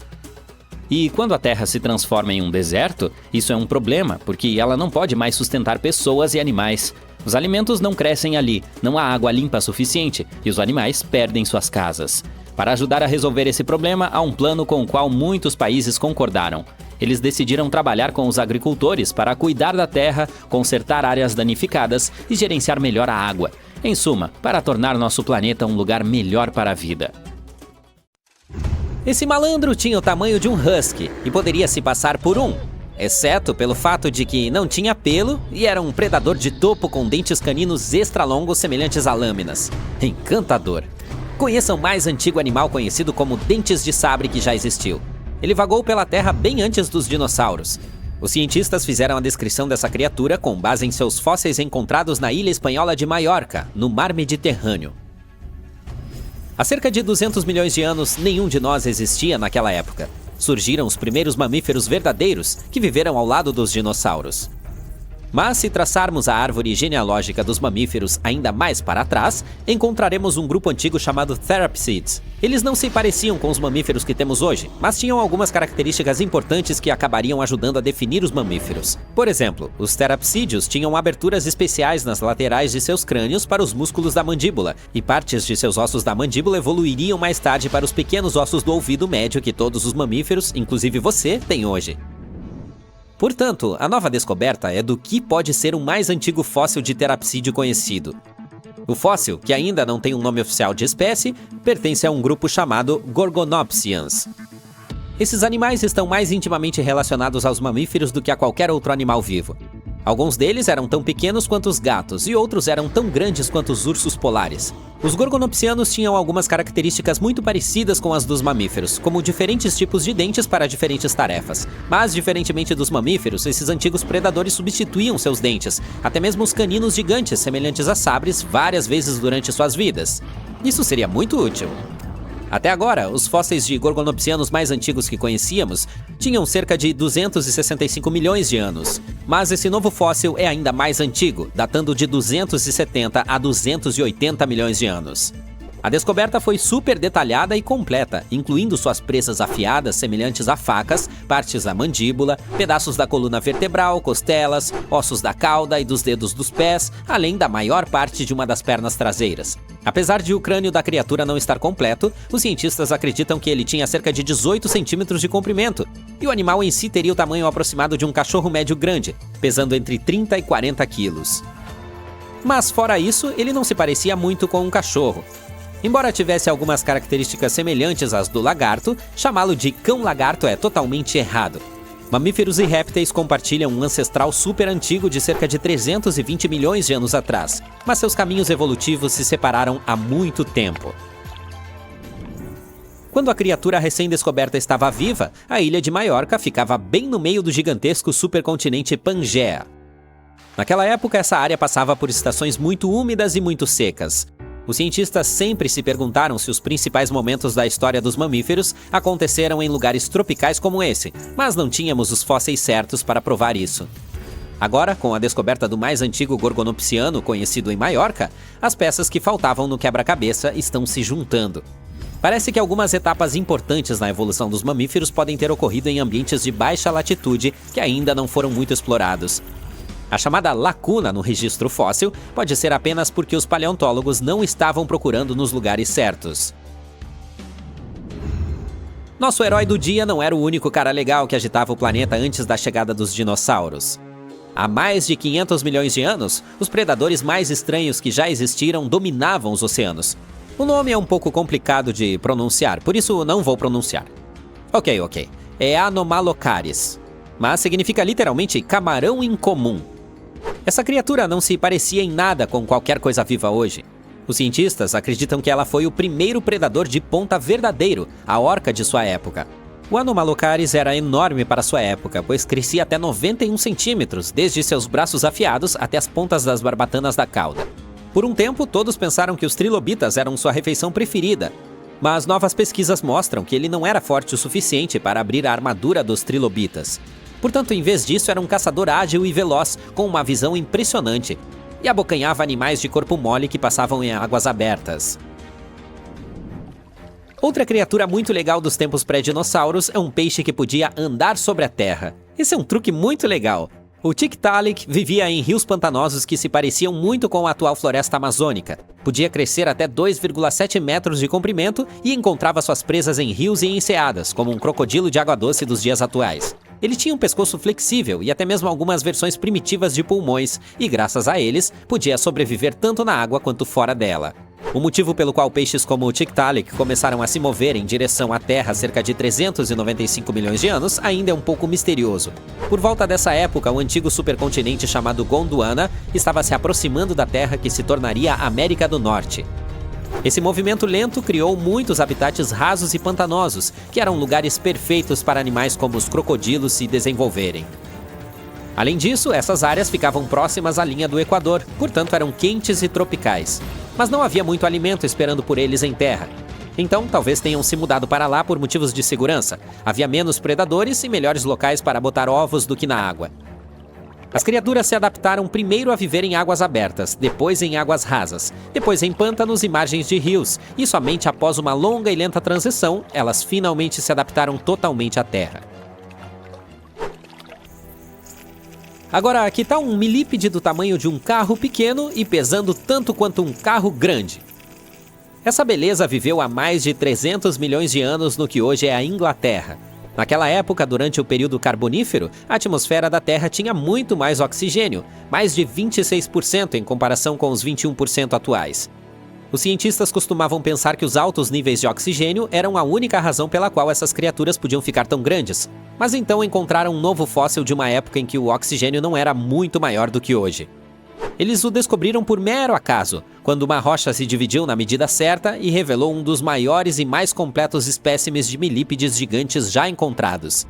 E quando a Terra se transforma em um deserto, isso é um problema, porque ela não pode mais sustentar pessoas e animais. Os alimentos não crescem ali, não há água limpa suficiente e os animais perdem suas casas. Para ajudar a resolver esse problema, há um plano com o qual muitos países concordaram. Eles decidiram trabalhar com os agricultores para cuidar da terra, consertar áreas danificadas e gerenciar melhor a água. Em suma, para tornar nosso planeta um lugar melhor para a vida. Esse malandro tinha o tamanho de um husky e poderia se passar por um, exceto pelo fato de que não tinha pelo e era um predador de topo com dentes caninos extra longos semelhantes a lâminas. Encantador! Conheça o mais antigo animal conhecido como dentes de sabre que já existiu. Ele vagou pela Terra bem antes dos dinossauros. Os cientistas fizeram a descrição dessa criatura com base em seus fósseis encontrados na ilha espanhola de Maiorca, no mar Mediterrâneo. Há cerca de 200 milhões de anos, nenhum de nós existia naquela época. Surgiram os primeiros mamíferos verdadeiros que viveram ao lado dos dinossauros. Mas se traçarmos a árvore genealógica dos mamíferos ainda mais para trás, encontraremos um grupo antigo chamado Therapsids. Eles não se pareciam com os mamíferos que temos hoje, mas tinham algumas características importantes que acabariam ajudando a definir os mamíferos. Por exemplo, os Therapsídeos tinham aberturas especiais nas laterais de seus crânios para os músculos da mandíbula, e partes de seus ossos da mandíbula evoluiriam mais tarde para os pequenos ossos do ouvido médio que todos os mamíferos, inclusive você, têm hoje. Portanto, a nova descoberta é do que pode ser o mais antigo fóssil de terapsídeo conhecido. O fóssil, que ainda não tem um nome oficial de espécie, pertence a um grupo chamado Gorgonopsians. Esses animais estão mais intimamente relacionados aos mamíferos do que a qualquer outro animal vivo. Alguns deles eram tão pequenos quanto os gatos e outros eram tão grandes quanto os ursos polares. Os gorgonopsianos tinham algumas características muito parecidas com as dos mamíferos, como diferentes tipos de dentes para diferentes tarefas. Mas, diferentemente dos mamíferos, esses antigos predadores substituíam seus dentes, até mesmo os caninos gigantes semelhantes a sabres, várias vezes durante suas vidas. Isso seria muito útil. Até agora, os fósseis de gorgonopsianos mais antigos que conhecíamos tinham cerca de 265 milhões de anos. Mas esse novo fóssil é ainda mais antigo, datando de 270 a 280 milhões de anos. A descoberta foi super detalhada e completa, incluindo suas presas afiadas semelhantes a facas, partes da mandíbula, pedaços da coluna vertebral, costelas, ossos da cauda e dos dedos dos pés, além da maior parte de uma das pernas traseiras. Apesar de o crânio da criatura não estar completo, os cientistas acreditam que ele tinha cerca de 18 centímetros de comprimento, e o animal em si teria o tamanho aproximado de um cachorro médio grande, pesando entre 30 e 40 quilos. Mas fora isso, ele não se parecia muito com um cachorro. Embora tivesse algumas características semelhantes às do lagarto, chamá-lo de cão-lagarto é totalmente errado. Mamíferos e répteis compartilham um ancestral super antigo de cerca de 320 milhões de anos atrás, mas seus caminhos evolutivos se separaram há muito tempo. Quando a criatura recém-descoberta estava viva, a ilha de Maiorca ficava bem no meio do gigantesco supercontinente Pangaea. Naquela época, essa área passava por estações muito úmidas e muito secas. Os cientistas sempre se perguntaram se os principais momentos da história dos mamíferos aconteceram em lugares tropicais como esse, mas não tínhamos os fósseis certos para provar isso. Agora, com a descoberta do mais antigo gorgonopsiano conhecido em Maiorca, as peças que faltavam no quebra-cabeça estão se juntando. Parece que algumas etapas importantes na evolução dos mamíferos podem ter ocorrido em ambientes de baixa latitude que ainda não foram muito explorados. A chamada lacuna no registro fóssil pode ser apenas porque os paleontólogos não estavam procurando nos lugares certos. Nosso herói do dia não era o único cara legal que agitava o planeta antes da chegada dos dinossauros. Há mais de 500 milhões de anos, os predadores mais estranhos que já existiram dominavam os oceanos. O nome é um pouco complicado de pronunciar, por isso não vou pronunciar. Ok. É Anomalocaris, mas significa literalmente camarão incomum. Essa criatura não se parecia em nada com qualquer coisa viva hoje. Os cientistas acreditam que ela foi o primeiro predador de ponta verdadeiro, a orca de sua época. O Anomalocaris era enorme para sua época, pois crescia até 91 centímetros, desde seus braços afiados até as pontas das barbatanas da cauda. Por um tempo, todos pensaram que os trilobitas eram sua refeição preferida, mas novas pesquisas mostram que ele não era forte o suficiente para abrir a armadura dos trilobitas. Portanto, em vez disso, era um caçador ágil e veloz, com uma visão impressionante, e abocanhava animais de corpo mole que passavam em águas abertas. Outra criatura muito legal dos tempos pré-dinossauros é um peixe que podia andar sobre a terra. Esse é um truque muito legal. O Tiktaalik vivia em rios pantanosos que se pareciam muito com a atual floresta amazônica. Podia crescer até 2,7 metros de comprimento e encontrava suas presas em rios e enseadas, como um crocodilo de água doce dos dias atuais. Ele tinha um pescoço flexível e até mesmo algumas versões primitivas de pulmões, e graças a eles, podia sobreviver tanto na água quanto fora dela. O motivo pelo qual peixes como o Tiktaalik começaram a se mover em direção à Terra há cerca de 395 milhões de anos ainda é um pouco misterioso. Por volta dessa época, o antigo supercontinente chamado Gondwana estava se aproximando da Terra que se tornaria a América do Norte. Esse movimento lento criou muitos habitats rasos e pantanosos, que eram lugares perfeitos para animais como os crocodilos se desenvolverem. Além disso, essas áreas ficavam próximas à linha do Equador, portanto eram quentes e tropicais. Mas não havia muito alimento esperando por eles em terra. Então, talvez tenham se mudado para lá por motivos de segurança. Havia menos predadores e melhores locais para botar ovos do que na água. As criaturas se adaptaram primeiro a viver em águas abertas, depois em águas rasas, depois em pântanos e margens de rios, e somente após uma longa e lenta transição, elas finalmente se adaptaram totalmente à terra. Agora, aqui está um milípede do tamanho de um carro pequeno e pesando tanto quanto um carro grande. Essa beleza viveu há mais de 300 milhões de anos no que hoje é a Inglaterra. Naquela época, durante o período carbonífero, a atmosfera da Terra tinha muito mais oxigênio, mais de 26% em comparação com os 21% atuais. Os cientistas costumavam pensar que os altos níveis de oxigênio eram a única razão pela qual essas criaturas podiam ficar tão grandes, mas então encontraram um novo fóssil de uma época em que o oxigênio não era muito maior do que hoje. Eles o descobriram por mero acaso, quando uma rocha se dividiu na medida certa e revelou um dos maiores e mais completos espécimes de milípedes gigantes já encontrados.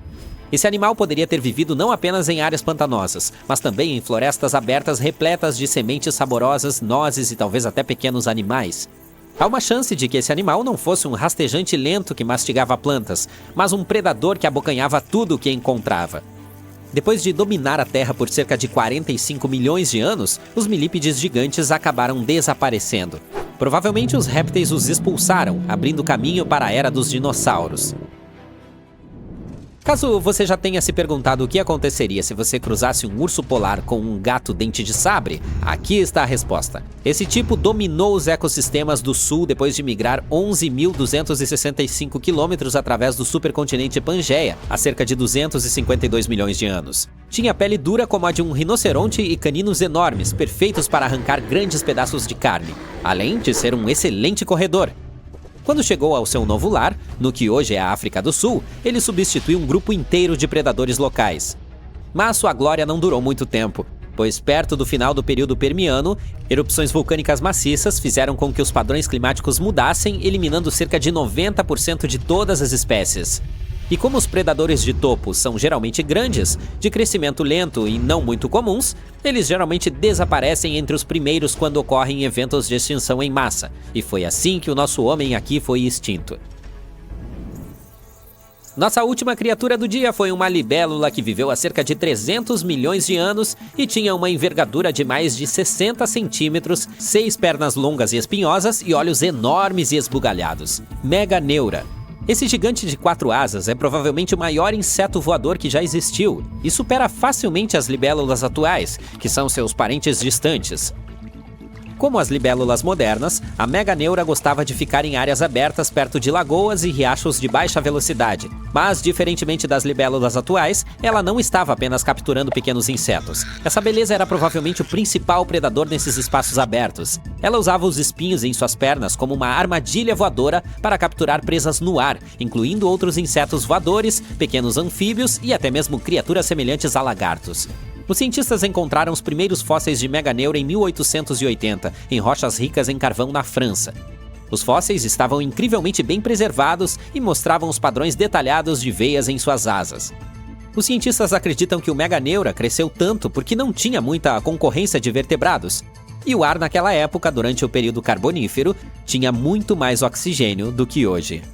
Esse animal poderia ter vivido não apenas em áreas pantanosas, mas também em florestas abertas repletas de sementes saborosas, nozes e talvez até pequenos animais. Há uma chance de que esse animal não fosse um rastejante lento que mastigava plantas, mas um predador que abocanhava tudo o que encontrava. Depois de dominar a Terra por cerca de 45 milhões de anos, os milípedes gigantes acabaram desaparecendo. Provavelmente os répteis os expulsaram, abrindo caminho para a era dos dinossauros. Caso você já tenha se perguntado o que aconteceria se você cruzasse um urso polar com um gato dente de sabre, aqui está a resposta. Esse tipo dominou os ecossistemas do sul depois de migrar 11.265 quilômetros através do supercontinente Pangeia, há cerca de 252 milhões de anos. Tinha pele dura como a de um rinoceronte e caninos enormes, perfeitos para arrancar grandes pedaços de carne, além de ser um excelente corredor. Quando chegou ao seu novo lar, no que hoje é a África do Sul, ele substituiu um grupo inteiro de predadores locais. Mas sua glória não durou muito tempo, pois perto do final do período Permiano, erupções vulcânicas maciças fizeram com que os padrões climáticos mudassem, eliminando cerca de 90% de todas as espécies. E como os predadores de topo são geralmente grandes, de crescimento lento e não muito comuns, eles geralmente desaparecem entre os primeiros quando ocorrem eventos de extinção em massa, e foi assim que o nosso homem aqui foi extinto. Nossa última criatura do dia foi uma libélula que viveu há cerca de 300 milhões de anos e tinha uma envergadura de mais de 60 centímetros, 6 pernas longas e espinhosas e olhos enormes e esbugalhados. Meganeura. Esse gigante de 4 asas é provavelmente o maior inseto voador que já existiu e supera facilmente as libélulas atuais, que são seus parentes distantes. Como as libélulas modernas, a meganeura gostava de ficar em áreas abertas perto de lagoas e riachos de baixa velocidade. Mas, diferentemente das libélulas atuais, ela não estava apenas capturando pequenos insetos. Essa beleza era provavelmente o principal predador nesses espaços abertos. Ela usava os espinhos em suas pernas como uma armadilha voadora para capturar presas no ar, incluindo outros insetos voadores, pequenos anfíbios e até mesmo criaturas semelhantes a lagartos. Os cientistas encontraram os primeiros fósseis de meganeura em 1880, em rochas ricas em carvão na França. Os fósseis estavam incrivelmente bem preservados e mostravam os padrões detalhados de veias em suas asas. Os cientistas acreditam que o meganeura cresceu tanto porque não tinha muita concorrência de vertebrados. E o ar naquela época, durante o período carbonífero, tinha muito mais oxigênio do que hoje.